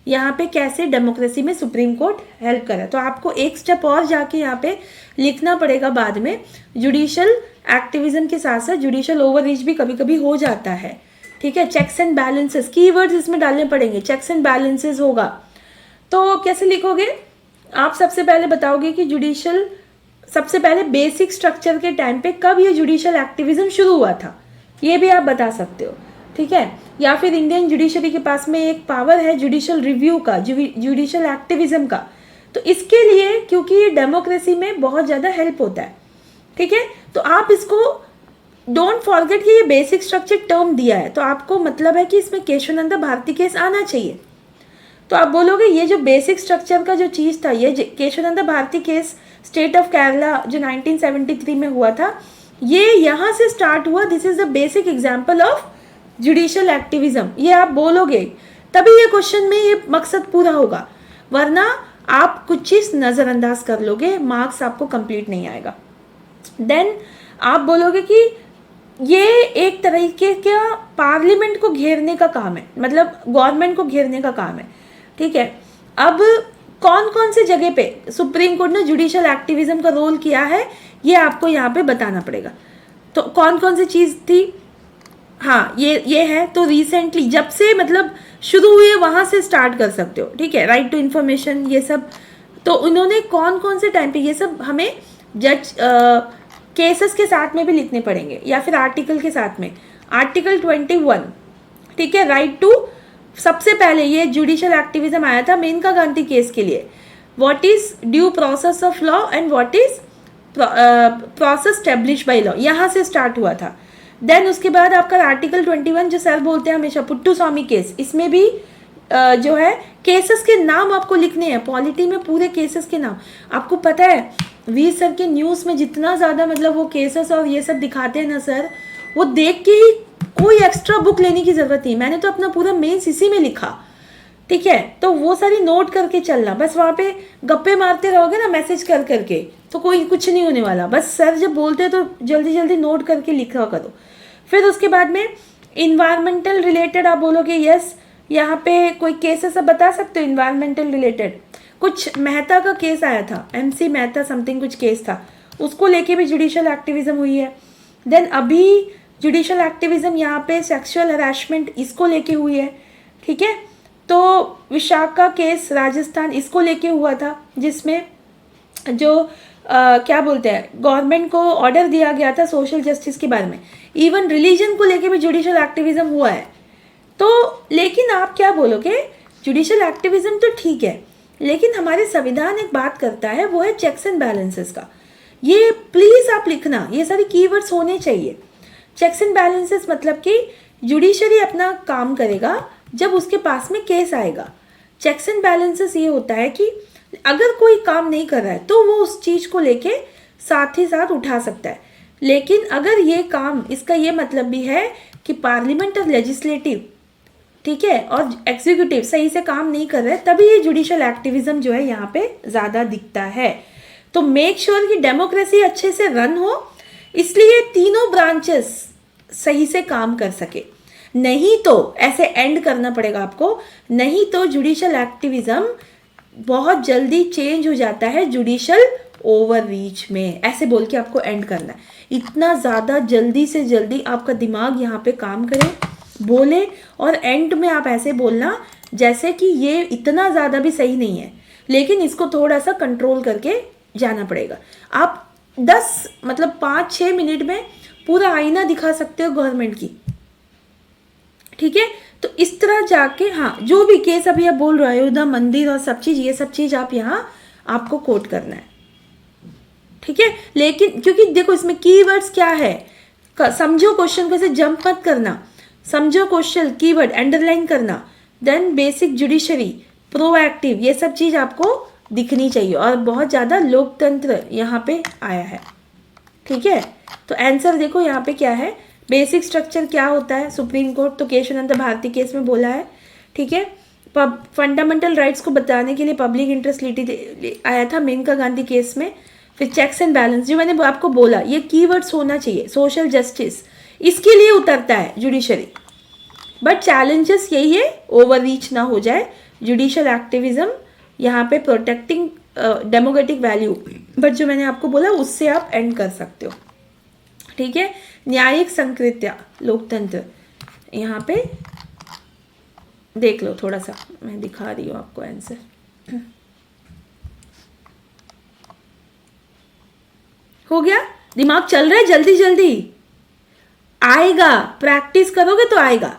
यहाँ पे कैसे डेमोक्रेसी में सुप्रीम कोर्ट हेल्प करा। तो आपको एक स्टेप और जाके यहाँ पे लिखना पड़ेगा बाद में, जुडिशियल एक्टिविज्म के साथ साथ जुडिशियल ओवररीच भी कभी कभी हो जाता है, ठीक है। चेक्स एंड बैलेंसेस, कीवर्ड्स इसमें डालने पड़ेंगे, चेक्स एंड बैलेंसेस होगा। तो कैसे लिखोगे आप? सबसे पहले बताओगे कि जुडिशियल, सबसे पहले बेसिक स्ट्रक्चर के टाइम पे कब ये जुडिशियल एक्टिविज्म शुरू हुआ था, ये भी आप बता सकते हो, ठीक है। या फिर इंडियन जुडिशरी के पास में एक पावर है जुडिशियल रिव्यू का, जुडिशियल एक्टिविज्म का, तो इसके लिए क्योंकि ये डेमोक्रेसी में बहुत ज़्यादा हेल्प होता है, ठीक है। तो आप इसको डोंट फॉरगेट कि ये बेसिक स्ट्रक्चर टर्म दिया है, तो आपको मतलब है कि इसमें केशवानंद भारती केस आना चाहिए। तो आप बोलोगे ये जो बेसिक स्ट्रक्चर का जो चीज़ था, ये Kesavananda Bharati case state of Kerala जो 1973 में हुआ था, ये यहाँ से स्टार्ट हुआ, this is the basic example of judicial activism, ये आप बोलोगे तभी ये क्वेश्चन में ये मकसद पूरा होगा, वरना आप कुछ चीज़ नज़रअंदाज कर लोगे, मार्क्स आपको कंप्लीट नहीं आएगा। देन आप बोलोगे कि ये एक तरीके का पार्लियामेंट को घेरने का काम है, मतलब गवर्नमेंट को घेरने का काम है, ठीक है। अब कौन कौन से जगह पे सुप्रीम कोर्ट ने जुडिशियल एक्टिविज्म का रोल किया है ये आपको यहाँ पे बताना पड़ेगा। तो कौन कौन सी चीज़ थी? हाँ, ये है। तो रिसेंटली जब से मतलब शुरू हुई है वहाँ से स्टार्ट कर सकते हो, ठीक है, राइट टू इन्फॉर्मेशन, ये सब। तो उन्होंने कौन कौन से टाइम पे, ये सब हमें जज केसेस के साथ में भी लिखने पड़ेंगे या फिर आर्टिकल के साथ में। आर्टिकल 21, ठीक है, राइट टू, सबसे पहले ये जुडिशियल एक्टिविज्म आया था मेनका गांधी केस के लिए। What is due process of law and what is process establish by law, यहाँ से स्टार्ट हुआ था। देन उसके बाद आपका आर्टिकल 21 जो सर बोलते हैं हमेशा, पुट्टू स्वामी केस, इसमें भी जो है केसेस के नाम आपको लिखने हैं, पॉलिटी में पूरे केसेस के नाम। आपको पता है वी सर के न्यूज़ में जितना ज़्यादा मतलब वो केसेस और ये सब दिखाते हैं ना सर, वो देख के ही कोई एक्स्ट्रा बुक लेने की ज़रूरत नहीं। मैंने तो अपना पूरा मेंस इसी में लिखा, ठीक है। तो वो सारी नोट करके चलना, बस वहाँ पे गप्पे मारते रहोगे ना मैसेज कर करके तो कोई कुछ नहीं होने वाला। बस सर जब बोलते हैं तो जल्दी जल्दी नोट करके लिखा करो। फिर उसके बाद में इन्वायरमेंटल रिलेटेड आप बोलोगे यस, यहाँ पे कोई केसेस आप बता सकते हो इन्वायरमेंटल रिलेटेड। कुछ मेहता का केस आया था, MC मेहता समथिंग कुछ केस था, उसको लेके भी जुडिशियल एक्टिविज्म हुई है। देन अभी जुडिशियल एक्टिविज्म यहाँ पे सेक्सुअल हरासमेंट इसको लेके हुई है, ठीक है। तो विशाखा केस राजस्थान इसको लेके हुआ था, जिसमें जो क्या बोलते हैं गवर्नमेंट को ऑर्डर दिया गया था सोशल जस्टिस के बारे में। इवन रिलीजन को लेके भी जुडिशियल एक्टिविज्म हुआ है। तो लेकिन आप क्या बोलोगे, जुडिशियल एक्टिविज्म तो ठीक है, लेकिन हमारे संविधान एक बात करता है, वो है चेक्स एंड बैलेंसेस का। ये प्लीज़ आप लिखना, ये सारे कीवर्ड्स होने चाहिए। चेक्स एंड बैलेंसेस मतलब कि जुडिशरी अपना काम करेगा जब उसके पास में केस आएगा। चेक्स एंड बैलेंसेस ये होता है कि अगर कोई काम नहीं कर रहा है तो वो उस चीज़ को लेके साथ ही साथ उठा सकता है। लेकिन अगर ये काम, इसका ये मतलब भी है कि पार्लियामेंट और लेजिस्लेटिव, ठीक है, और एग्जीक्यूटिव सही से काम नहीं कर रहे हैं, तभी ये जुडिशियल एक्टिविज्म जो है यहाँ पे ज़्यादा दिखता है। तो मेक श्योर कि डेमोक्रेसी अच्छे से रन हो, इसलिए तीनों ब्रांचेस सही से काम कर सके। नहीं तो ऐसे एंड करना पड़ेगा आपको, नहीं तो जुडिशियल एक्टिविज्म बहुत जल्दी चेंज हो जाता है जुडिशियल ओवररीच में, ऐसे बोल के आपको एंड करना है। इतना ज़्यादा जल्दी से जल्दी आपका दिमाग यहाँ पे काम करे, बोले और एंड में आप ऐसे बोलना जैसे कि ये इतना ज़्यादा भी सही नहीं है, लेकिन इसको थोड़ा सा कंट्रोल करके जाना पड़ेगा। आप 10 मतलब 5-6 मिनट में पूरा आईना दिखा सकते हो गवर्नमेंट की, ठीक है। तो इस तरह जाके, हाँ, जो भी केस अभी आप बोल रहे हो अयोध्या मंदिर और सब चीज़, ये सब चीज़ आप यहाँ आपको कोट करना है, ठीक है। लेकिन क्योंकि देखो इसमें कीवर्ड्स क्या है, समझो क्वेश्चन को, ऐसे जंप मत करना, समझो क्वेश्चन, कीवर्ड अंडरलाइन करना, देन बेसिक जुडिशरी, प्रोएक्टिव, ये सब चीज़ आपको दिखनी चाहिए। और बहुत ज़्यादा लोकतंत्र यहाँ पे आया है, ठीक है। तो आंसर देखो यहाँ पे क्या है, बेसिक स्ट्रक्चर क्या होता है, सुप्रीम कोर्ट तो केशवानंद भारती केस में बोला है, ठीक है। फंडामेंटल राइट्स को बताने के लिए पब्लिक इंटरेस्ट लिटी आया था मेनका गांधी केस में। फिर चेक्स एंड बैलेंस, जो मैंने आपको बोला, ये कीवर्ड्स होना चाहिए, सोशल जस्टिस, इसके लिए उतरता है जुडिशरी। बट चैलेंजेस यही है, ओवर रीच ना हो जाए, जुडिशियल एक्टिविज्म यहाँ पे प्रोटेक्टिंग डेमोक्रेटिक वैल्यू, बट जो मैंने आपको बोला उससे आप एंड कर सकते हो, ठीक है। न्यायिक संकृत्या, लोकतंत्र, यहाँ पे देख लो थोड़ा सा, मैं दिखा रही हूँ आपको आंसर। हो गया, दिमाग चल रहा है, जल्दी जल्दी आएगा, प्रैक्टिस करोगे तो आएगा,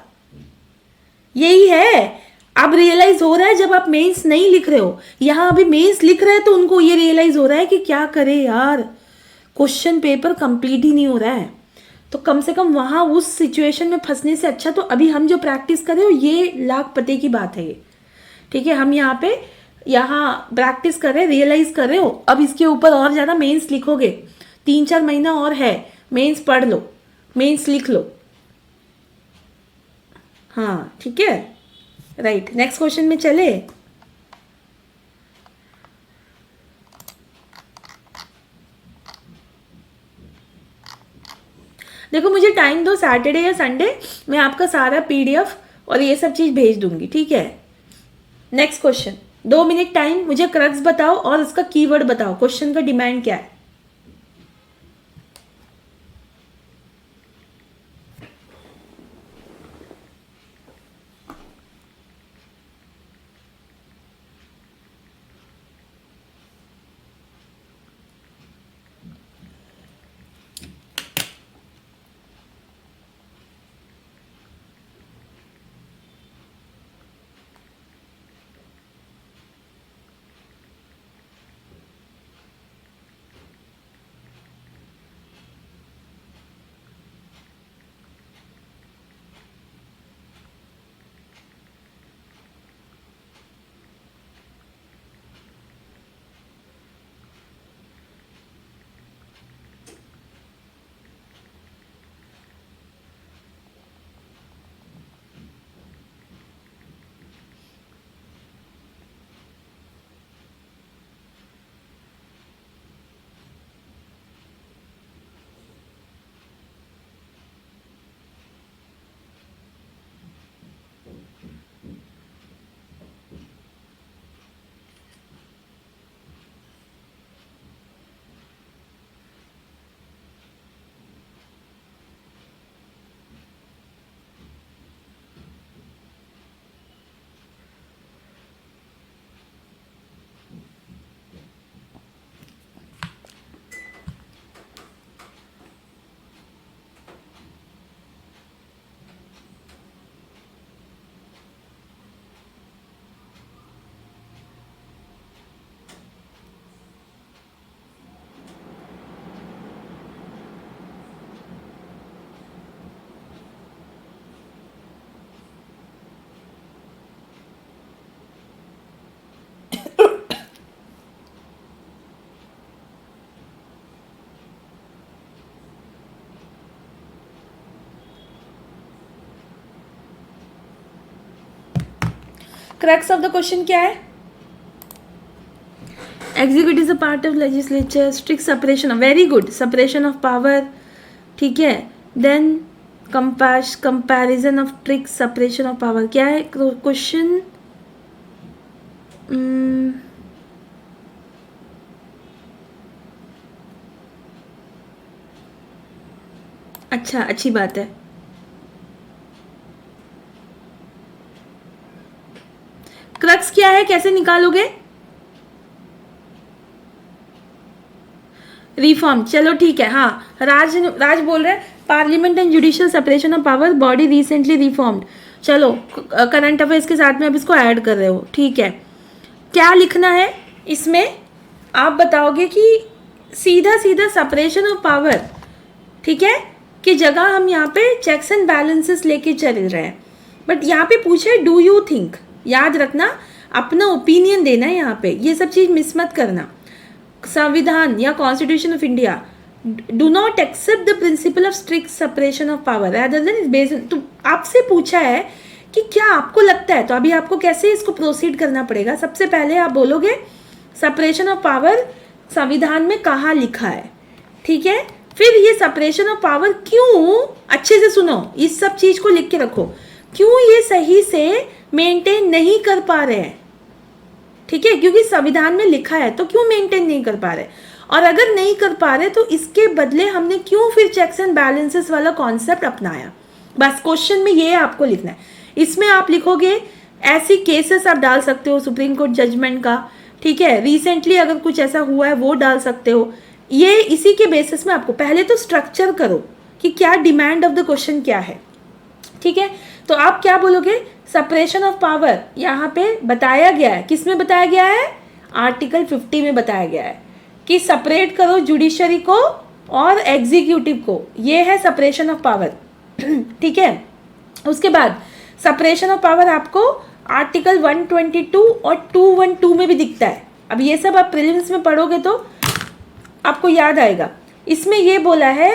यही है। अब रियलाइज हो रहा है जब आप मेंस नहीं लिख रहे हो, यहाँ अभी मेंस लिख रहे हैं तो उनको ये रियलाइज हो रहा है कि क्या करे यार, क्वेश्चन पेपर कंप्लीट ही नहीं हो रहा है। तो कम से कम वहाँ उस सिचुएशन में फंसने से अच्छा तो अभी हम जो प्रैक्टिस कर रहे हो ये लाख पते की बात है ये, ठीक है। हम यहाँ प्रैक्टिस कर रहे हैं, रियलाइज कर रहे हो, अब इसके ऊपर और ज़्यादा मेंस लिखोगे, 3-4 महीना और है, मेंस पढ़ लो, मेंस लिख लो, हाँ ठीक है, राइट। नेक्स्ट क्वेश्चन में चले। देखो मुझे टाइम दो, सैटरडे या संडे मैं आपका सारा पीडीएफ और ये सब चीज़ भेज दूंगी, ठीक है। नेक्स्ट क्वेश्चन, 2 मिनट टाइम, मुझे क्रक्स बताओ और इसका कीवर्ड बताओ, क्वेश्चन का डिमांड क्या है। क्रक्स ऑफ द क्वेश्चन क्या है, executive is a part of legislature, strict separation, very good, separation of power, ठीक है। Then comparison of strict separation of power, क्या है क्वेश्चन, अच्छा, अच्छी बात है। क्रक्स क्या है, कैसे निकालोगे? रिफॉर्म, चलो ठीक है। हाँ, राज बोल रहे हैं parliament and judicial separation of power body recently reformed. चलो करंट अफेयर्स के साथ में अब इसको ऐड कर रहे हो, ठीक है। क्या लिखना है इसमें, आप बताओगे कि सीधा सीधा सेपरेशन ऑफ पावर, ठीक है, कि जगह हम यहाँ पे चेक्स एंड बैलेंसेस लेके चल रहे हैं। बट यहाँ पे पूछा है डू यू थिंक, याद रखना अपना ओपिनियन देना है यहाँ पे, ये सब चीज़ मिस मत करना। संविधान या constitution of India do not accept the principle of strict separation of power rather than is based. तो आपसे पूछा है कि क्या आपको लगता है, तो अभी आपको कैसे इसको प्रोसीड करना पड़ेगा। सबसे पहले आप बोलोगे सेपरेशन ऑफ पावर संविधान में कहाँ लिखा है, ठीक है। फिर ये सेपरेशन ऑफ पावर क्यों, अच्छे से सुनो, इस सब चीज को लिख के रखो, क्यों ये सही से मेंटेन नहीं कर पा रहे हैं, ठीक है, क्योंकि संविधान में लिखा है तो क्यों मेंटेन नहीं कर पा रहे, और अगर नहीं कर पा रहे तो इसके बदले हमने क्यों फिर चेक्स एंड बैलेंसेस वाला कॉन्सेप्ट अपनाया। बस क्वेश्चन में ये आपको लिखना है। इसमें आप लिखोगे ऐसी केसेस आप डाल सकते हो सुप्रीम कोर्ट जजमेंट का, ठीक है, रिसेंटली अगर कुछ ऐसा हुआ है वो डाल सकते हो। ये इसी के बेसिस में आपको पहले तो स्ट्रक्चर करो कि क्या डिमांड ऑफ द क्वेश्चन क्या है, ठीक है। तो आप क्या बोलोगे, सेपरेशन ऑफ पावर यहाँ पे बताया गया है, किस में बताया गया है, आर्टिकल 50 में बताया गया है कि सेपरेट करो जुडिशरी को और एग्जीक्यूटिव को, ये है सेपरेशन ऑफ पावर, ठीक है। उसके बाद सेपरेशन ऑफ पावर आपको आर्टिकल 122 और 212 में भी दिखता है। अब ये सब आप प्रीलिम्स में पढ़ोगे तो आपको याद आएगा। इसमें ये बोला है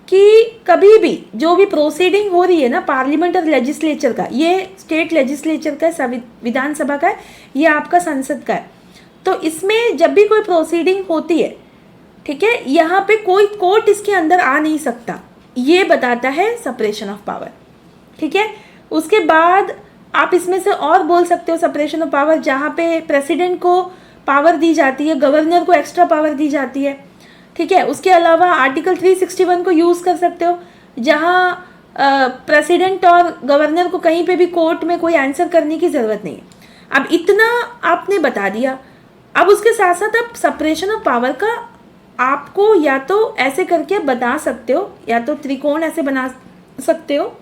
कि कभी भी जो भी प्रोसीडिंग हो रही है ना पार्लियामेंट और लेजिस्लेचर का, ये स्टेट लेजिस्लेचर का है, विधानसभा का है, ये आपका संसद का है, तो इसमें जब भी कोई प्रोसीडिंग होती है, ठीक है, यहाँ पे कोई कोर्ट इसके अंदर आ नहीं सकता, ये बताता है सेपरेशन ऑफ पावर, ठीक है। उसके बाद आप इसमें से और बोल सकते हो सेपरेशन ऑफ पावर जहाँ पे प्रेसिडेंट को पावर दी जाती है, गवर्नर को एक्स्ट्रा पावर दी जाती है, ठीक है। उसके अलावा आर्टिकल 361 को यूज़ कर सकते हो जहाँ प्रेसिडेंट और गवर्नर को कहीं पे भी कोर्ट में कोई आंसर करने की ज़रूरत नहीं है। अब इतना आपने बता दिया। अब उसके साथ साथ आप सेपरेशन ऑफ पावर का आपको या तो ऐसे करके बता सकते हो, या तो त्रिकोण ऐसे बना सकते हो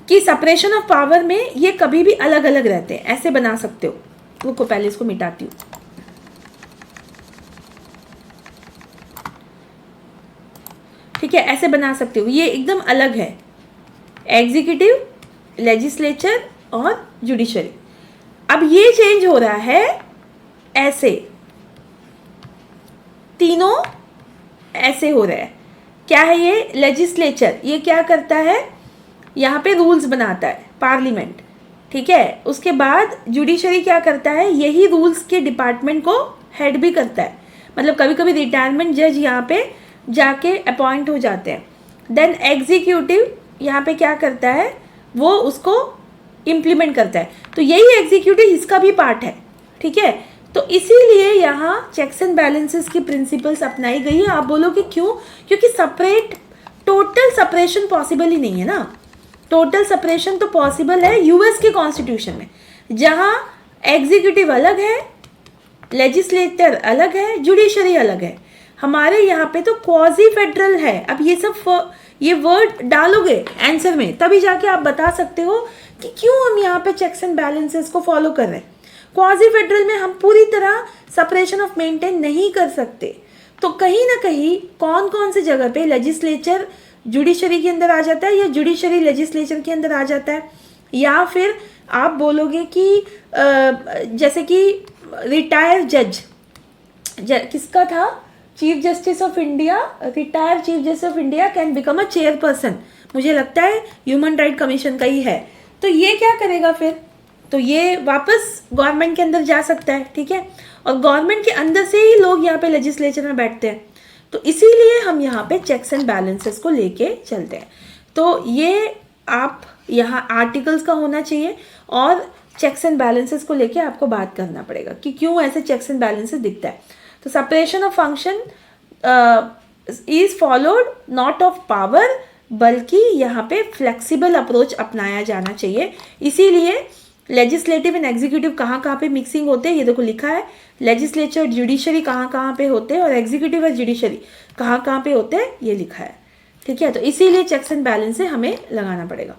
कि सेपरेशन ऑफ पावर में ये कभी भी अलग अलग रहते हैं, ऐसे बना सकते हो। रुको पहले इसको मिटाती हूँ। ठीक है, ऐसे बना सकते हो, ये एकदम अलग है, एग्जीक्यूटिव, लेजिस्लेचर और जुडिशरी। अब ये चेंज हो रहा है ऐसे, तीनों ऐसे हो रहे हैं। क्या है ये, लेजिस्लेचर, ये क्या करता है, यहाँ पे रूल्स बनाता है, पार्लियामेंट, ठीक है। उसके बाद जुडिशरी क्या करता है, यही रूल्स के डिपार्टमेंट को हेड भी करता है, मतलब कभी कभी रिटायरमेंट जज यहाँ पे जाके अपॉइंट हो जाते हैं। देन एग्जीक्यूटिव यहाँ पे क्या करता है, वो उसको इम्प्लीमेंट करता है, तो यही एग्जीक्यूटिव इसका भी पार्ट है, ठीक है। तो इसीलिए यहाँ चेक्स एंड बैलेंसेस की प्रिंसिपल्स अपनाई गई है। आप बोलोगे क्यों, क्योंकि सेपरेट, टोटल सेपरेशन पॉसिबल ही नहीं है ना। टोटल सेपरेशन तो पॉसिबल है यूएस के कॉन्स्टिट्यूशन में, जहाँ एग्जीक्यूटिव अलग है, लेजिस्लेटर अलग है, जुडिशरी अलग है। हमारे यहाँ पे तो क्वाजी फेडरल है। अब ये वर्ड डालोगे आंसर में, तभी जाके आप बता सकते हो कि क्यों हम यहाँ पे चेक्स एंड बैलेंसेस को फॉलो कर रहे हैं। क्वाजी फेडरल में हम पूरी तरह सेपरेशन ऑफ मेंटेन नहीं कर सकते, तो कहीं ना कहीं कौन कौन से जगह पे लेजिस्लेचर जुडिशरी के अंदर आ जाता है, या जुडिशरी लेजिस्लेचर के अंदर आ जाता है, या फिर आप बोलोगे कि जैसे कि रिटायर्ड जज किसका था, chief justice of India, retired chief justice of India can become a chairperson, मुझे लगता है ह्यूमन राइट कमीशन का ही है। तो ये क्या करेगा फिर, तो ये वापस गवर्नमेंट के अंदर जा सकता है, ठीक है, और गवर्नमेंट के अंदर से ही लोग यहाँ पे लेजिस्लेचर में बैठते हैं। तो इसीलिए हम यहाँ पे चेक्स एंड बैलेंसेस को लेके चलते हैं। तो ये आप यहाँ आर्टिकल्स का होना चाहिए, और चेक्स एंड बैलेंसेस को लेके आपको बात करना पड़ेगा कि क्यों ऐसे चेक्स एंड बैलेंसेस दिखता है। तो separation of function is followed not of power, बल्कि यहाँ पे फ्लेक्सिबल अप्रोच अपनाया जाना चाहिए। इसीलिए लेजिस्लेटिव एंड एग्जीक्यूटिव कहाँ कहाँ पे मिक्सिंग होते हैं, ये देखो लिखा है। लेजिस्लेचर जुडिशरी कहाँ कहाँ पे होते हैं और एग्जीक्यूटिव और जुडिशरी कहाँ कहाँ पे होते हैं, ये लिखा है। ठीक है, तो इसीलिए चेक्स एंड बैलेंस हमें लगाना पड़ेगा।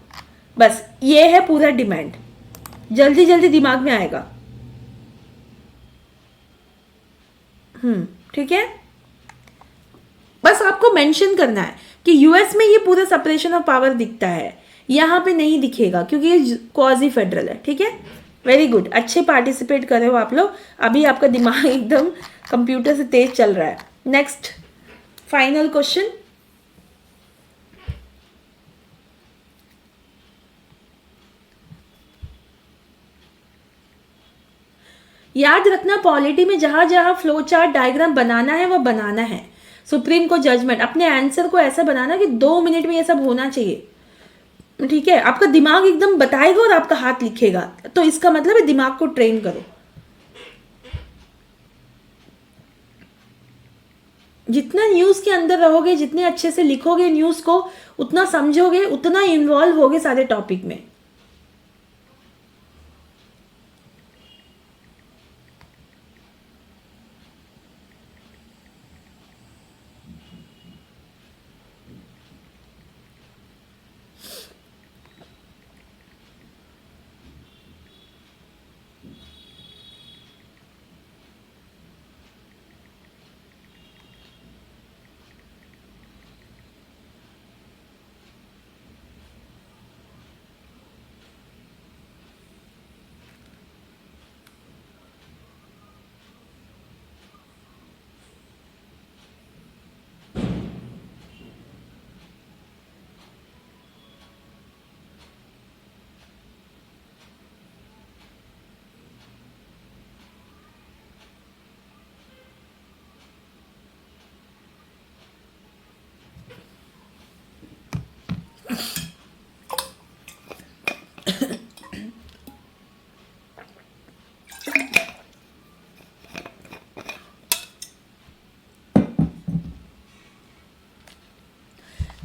बस ये है पूरा डिमांड, जल्दी जल्दी दिमाग में आएगा। ठीक है, बस आपको मेंशन करना है कि यूएस में ये पूरा सेपरेशन ऑफ पावर दिखता है, यहाँ पे नहीं दिखेगा क्योंकि ये क्वाजी फेडरल है। ठीक है, वेरी गुड, अच्छे पार्टिसिपेट कर रहे हो आप लोग। अभी आपका दिमाग एकदम कंप्यूटर से तेज चल रहा है। नेक्स्ट फाइनल क्वेश्चन, याद रखना पॉलिटी में जहां जहां फ्लो चार्ट डायग्राम बनाना है वो बनाना है। सुप्रीम कोर्ट जजमेंट, अपने आंसर को ऐसा बनाना कि 2 मिनट में ये सब होना चाहिए। ठीक है, आपका दिमाग एकदम बताएगा और आपका हाथ लिखेगा, तो इसका मतलब है दिमाग को ट्रेन करो। जितना न्यूज के अंदर रहोगे, जितने अच्छे से लिखोगे न्यूज को, उतना समझोगे, उतना इन्वॉल्व होगे सारे टॉपिक में।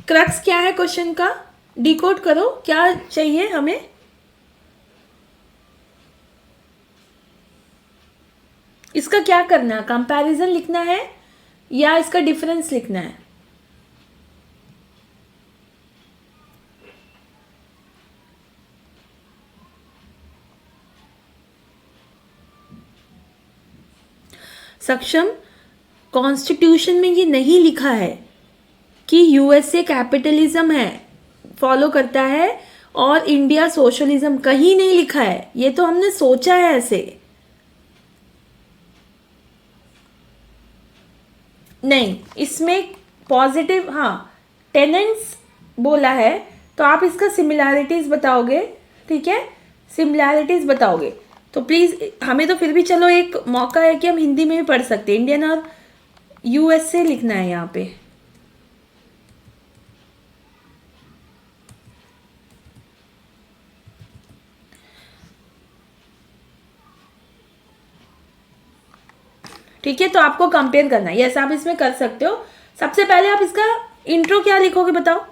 क्रक्स क्या है क्वेश्चन का, डिकोड करो, क्या चाहिए हमें। इसका क्या करना है, कंपैरिजन लिखना है या इसका डिफरेंस लिखना है। सक्षम, कॉन्स्टिट्यूशन में ये नहीं लिखा है कि यूएसए कैपिटलिज्म है, फॉलो करता है, और इंडिया सोशलिज्म, कहीं नहीं लिखा है। ये तो हमने सोचा है ऐसे, नहीं इसमें पॉजिटिव, हाँ टेनेंट्स बोला है, तो आप इसका सिमिलैरिटीज बताओगे। ठीक है, सिमिलैरिटीज बताओगे तो प्लीज़, हमें तो फिर भी चलो एक मौका है कि हम हिंदी में भी पढ़ सकते हैं। इंडियन और यूएसए लिखना है यहाँ पे। ठीक है, तो आपको कंपेयर करना है, यस आप इसमें कर सकते हो। सबसे पहले आप इसका इंट्रो क्या लिखोगे बताओ,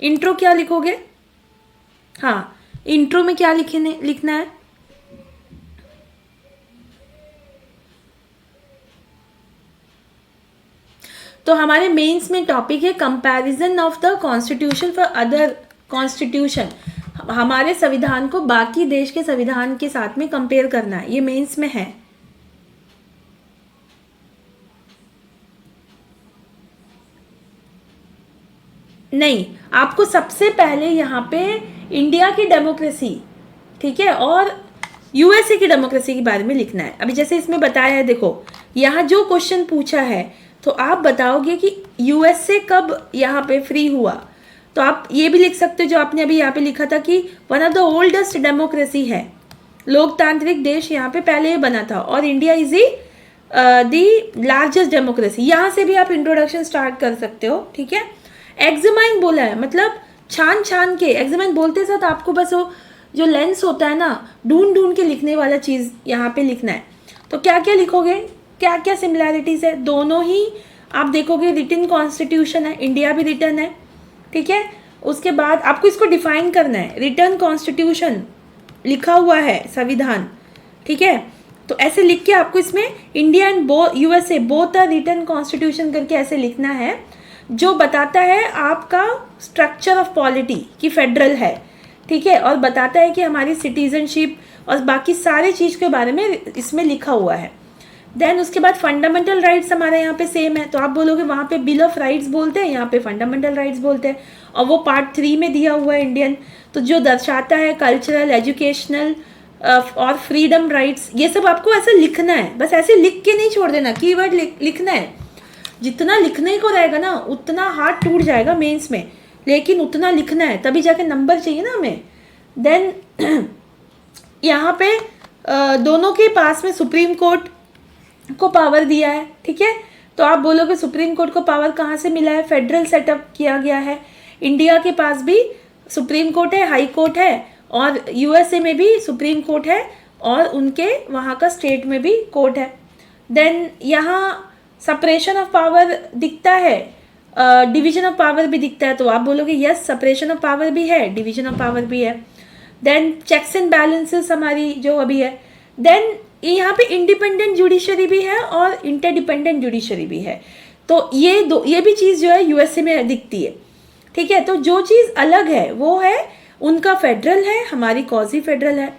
इंट्रो क्या लिखोगे। हाँ, इंट्रो में क्या लिखना है। तो हमारे मेंस में टॉपिक है comparison of the constitution for other constitution. हमारे संविधान को बाकी देश के संविधान के साथ में कंपेयर करना है, ये मेंस में है। नहीं, आपको सबसे पहले यहाँ पे इंडिया की डेमोक्रेसी, ठीक है, और यूएसए की डेमोक्रेसी के बारे में लिखना है। अभी जैसे इसमें बताया है, देखो यहाँ जो क्वेश्चन पूछा है, तो आप बताओगे कि यूएसए कब यहाँ पे फ्री हुआ। तो आप ये भी लिख सकते हो जो आपने अभी यहाँ पे लिखा था कि one of the oldest democracy है, लोकतांत्रिक देश यहाँ पे पहले बना था, और India is the largest democracy. यहाँ से भी आप इंट्रोडक्शन स्टार्ट कर सकते हो। ठीक है, एग्जामाइन बोला है, मतलब छान छान के, एग्जामाइन बोलते साथ आपको बस वो जो लेंस होता है ना, ढूंढ ढूंढ के लिखने वाला चीज़ यहाँ पे लिखना है। तो क्या क्या लिखोगे, क्या क्या सिमिलैरिटीज़ है, दोनों ही आप देखोगे। रिटन कॉन्स्टिट्यूशन है, इंडिया भी रिटन है। ठीक है, उसके बाद आपको इसको डिफाइन करना है, रिटन कॉन्स्टिट्यूशन लिखा हुआ है संविधान, ठीक है। तो ऐसे लिख के आपको इसमें India and USA both are written constitution करके ऐसे लिखना है, जो बताता है आपका स्ट्रक्चर ऑफ पॉलिटी कि फेडरल है, ठीक है, और बताता है कि हमारी सिटीजनशिप और बाकी सारे चीज़ के बारे में इसमें लिखा हुआ है। देन उसके बाद फंडामेंटल राइट्स हमारे यहाँ पे सेम है, तो आप बोलोगे वहाँ पे बिल ऑफ राइट्स बोलते हैं, यहाँ पे फंडामेंटल राइट्स बोलते हैं, और वो पार्ट 3 में दिया हुआ है इंडियन, तो जो दर्शाता है कल्चरल, एजुकेशनल और फ्रीडम राइट्स, ये सब आपको ऐसे लिखना है। बस ऐसे लिख के नहीं छोड़ देना, कीवर्ड लिखना है। जितना लिखने को रहेगा ना उतना हाथ टूट जाएगा मेंस में, लेकिन उतना लिखना है, तभी जाके नंबर चाहिए ना हमें। देन यहाँ पे दोनों के पास में सुप्रीम कोर्ट को पावर दिया है, ठीक है। तो आप बोलोगे सुप्रीम कोर्ट को पावर कहाँ से मिला है? फेडरल सेटअप किया गया है। इंडिया के पास भी सुप्रीम कोर्ट है, हाई कोर्ट है, और यूएसए में भी सुप्रीम कोर्ट है, और उनके वहाँ का स्टेट में भी कोर्ट है। देन यहाँ सेपरेशन ऑफ पावर दिखता है, डिवीजन ऑफ पावर भी दिखता है, तो आप बोलोगे यस सेपरेशन ऑफ पावर भी है, डिवीजन ऑफ पावर भी है। देन चेक्स एंड बैलेंसेस हमारी जो अभी है। देन यहाँ पे इंडिपेंडेंट जुडिशरी भी है और इंटरडिपेंडेंट जुडिशरी भी है। तो ये भी चीज़ जो है यूएसए में दिखती है, ठीक है। तो जो चीज़ अलग है वो है उनका फेडरल है, हमारी कॉजी फेडरल है।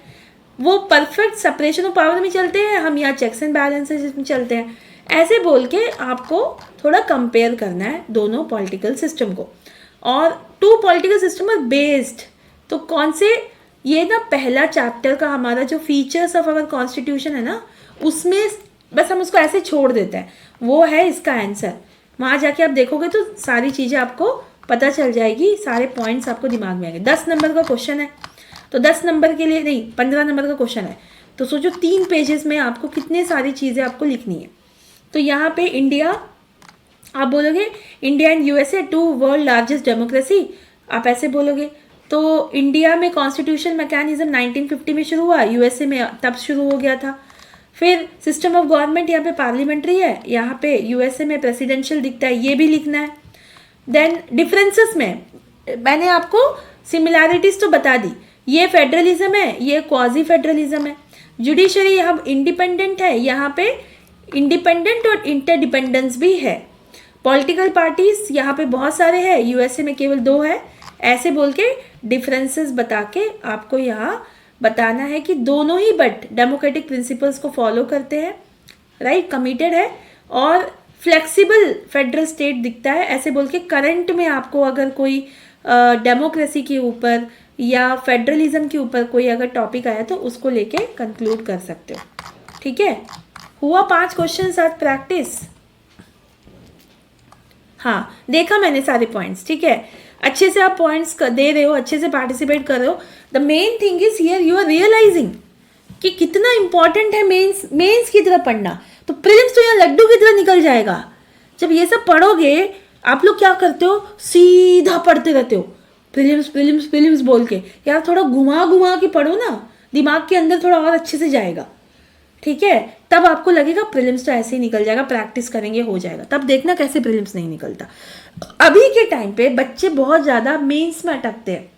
वो परफेक्ट सेपरेशन ऑफ पावर में चलते हैं, हम यहाँ चेक्स एंड बैलेंसेस में चलते हैं। ऐसे बोल के आपको थोड़ा कंपेयर करना है दोनों पॉलिटिकल सिस्टम को। और two political system are based, तो कौन से, ये ना पहला चैप्टर का हमारा जो फीचर्स ऑफ आवर कॉन्स्टिट्यूशन है ना, उसमें बस हम उसको ऐसे छोड़ देते हैं, वो है इसका आंसर। वहाँ जाके आप देखोगे तो सारी चीज़ें आपको पता चल जाएगी, सारे पॉइंट्स आपको दिमाग में आएंगे। 10 नंबर का क्वेश्चन है, तो 10 नंबर के लिए नहीं 15 नंबर का क्वेश्चन है, तो सोचो 3 पेजेस में आपको कितने सारी चीज़ें आपको लिखनी है। तो यहाँ पे इंडिया, आप बोलोगे India and USA two world largest democracy, आप ऐसे बोलोगे। तो इंडिया में कॉन्स्टिट्यूशन मैकेनिज्म 1950 में शुरू हुआ, यूएसए में तब शुरू हो गया था। फिर सिस्टम ऑफ गवर्नमेंट यहाँ पे पार्लियामेंट्री है, यहाँ पे यूएसए में प्रेसिडेंशियल दिखता है, ये भी लिखना है। देन डिफरेंसेस में मैंने आपको सिमिलैरिटीज तो बता दी, ये फेडरलिज्म है, ये क्वाजी फेडरलिज्म है। जुडिशरी यहाँ इंडिपेंडेंट है, यहाँ पे इंडिपेंडेंट और इंटरडिपेंडेंस भी है। पॉलिटिकल पार्टीज यहाँ पे बहुत सारे हैं, यूएसए में केवल 2 है। ऐसे बोल के डिफरेंसेस बता के आपको यहाँ बताना है कि दोनों ही बट डेमोक्रेटिक प्रिंसिपल्स को फॉलो करते हैं, राइट, कमिटेड है, और फ्लेक्सिबल फेडरल स्टेट दिखता है। ऐसे बोल के करंट में आपको अगर कोई डेमोक्रेसी के ऊपर या फेडरलिज्म के ऊपर कोई अगर टॉपिक आया तो उसको लेके कंक्लूड कर सकते हो, ठीक है। हुआ 5 क्वेश्चन साथ प्रैक्टिस, हाँ देखा मैंने सारे पॉइंट्स, ठीक है। अच्छे से आप पॉइंट्स दे रहे हो, अच्छे से पार्टिसिपेट कर रहे हो। The main thing is here you are realising कि कितना इंपॉर्टेंट है मेंस की तरह पढ़ना। तो प्रीलिम्स तो यहाँ लड्डू की तरह निकल जाएगा। जब ये सब पढ़ोगे, आप लोग क्या करते हो, सीधा पढ़ते रहते हो, प्रीलिम्स प्रीलिम्स प्रीलिम्स बोल के। यार थोड़ा घुमा घुमा के पढ़ो ना, दिमाग के अंदर थोड़ा और अच्छे से जाएगा, ठीक है। तब आपको लगेगा प्रीलिम्स तो ऐसे ही निकल जाएगा, प्रैक्टिस करेंगे हो जाएगा। तब देखना कैसे प्रीलिम्स नहीं निकलता। अभी के टाइम पे बच्चे बहुत ज़्यादा मेंस में अटकते हैं,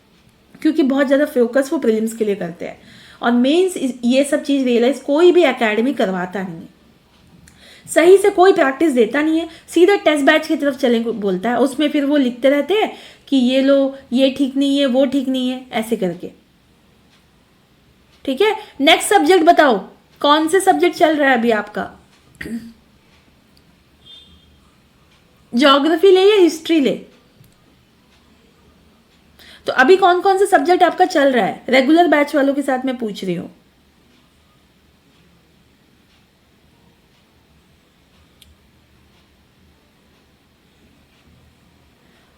क्योंकि बहुत ज़्यादा फोकस वो प्रीलिम्स के लिए करते हैं, और मेंस ये सब चीज़ रियलाइज कोई भी एकेडमी करवाता नहीं है, सही से कोई प्रैक्टिस देता नहीं है, सीधा टेस्ट बैच की तरफ चलेंगे बोलता है। उसमें फिर वो लिखते रहते हैं कि ये लो, ये ठीक नहीं है, वो ठीक नहीं है, ऐसे करके, ठीक है। नेक्स्ट सब्जेक्ट बताओ, कौन से सब्जेक्ट चल रहा है अभी आपका? ज्योग्राफी ले या हिस्ट्री ले? तो अभी कौन कौन से सब्जेक्ट आपका चल रहा है? रेगुलर बैच वालों के साथ मैं पूछ रही हूँ।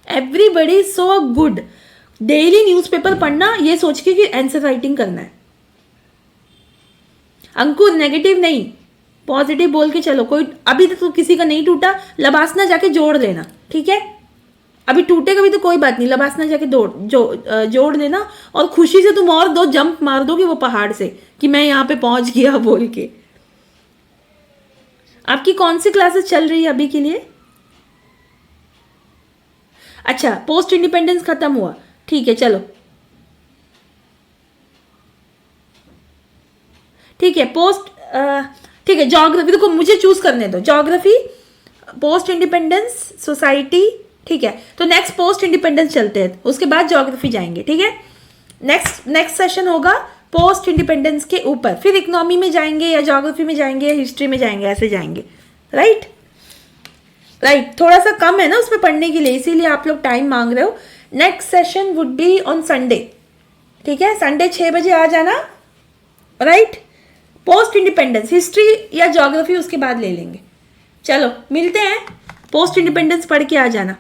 Everybody so good. Daily newspaper पढ़ना ये सोच के कि आंसर राइटिंग करना है। अंकुर नेगेटिव नहीं, पॉजिटिव बोल के चलो। कोई अभी तो किसी का नहीं टूटा, लबासना जाके जोड़ लेना, ठीक है। अभी टूटेगा भी तो कोई बात नहीं, लबासना जाके जोड़ लेना, और खुशी से तुम और 2 जंप मार दोगे वो पहाड़ से कि मैं यहाँ पे पहुंच गया बोल के। आपकी कौन सी क्लासेस चल रही है अभी के लिए? अच्छा, पोस्ट इंडिपेंडेंस खत्म हुआ, ठीक है, चलो ठीक है, पोस्ट, ठीक है, ज्योग्राफी, देखो मुझे चूज करने दो, ज्योग्राफी, पोस्ट इंडिपेंडेंस, सोसाइटी, ठीक है। तो नेक्स्ट पोस्ट इंडिपेंडेंस चलते हैं, उसके बाद ज्योग्राफी जाएंगे, ठीक है। नेक्स्ट सेशन होगा पोस्ट इंडिपेंडेंस के ऊपर, फिर इकोनॉमी में जाएंगे या ज्योग्राफी में जाएंगे या हिस्ट्री में जाएंगे, ऐसे जाएंगे, राइट। थोड़ा सा कम है ना उसमें पढ़ने के लिए, इसीलिए आप लोग टाइम मांग रहे हो। Next session would be on Sunday, ठीक है, संडे 6 बजे आ जाना, राइट। पोस्ट इंडिपेंडेंस, हिस्ट्री या ज्योग्राफी उसके बाद ले लेंगे। चलो मिलते हैं, पोस्ट इंडिपेंडेंस पढ़ के आ जाना।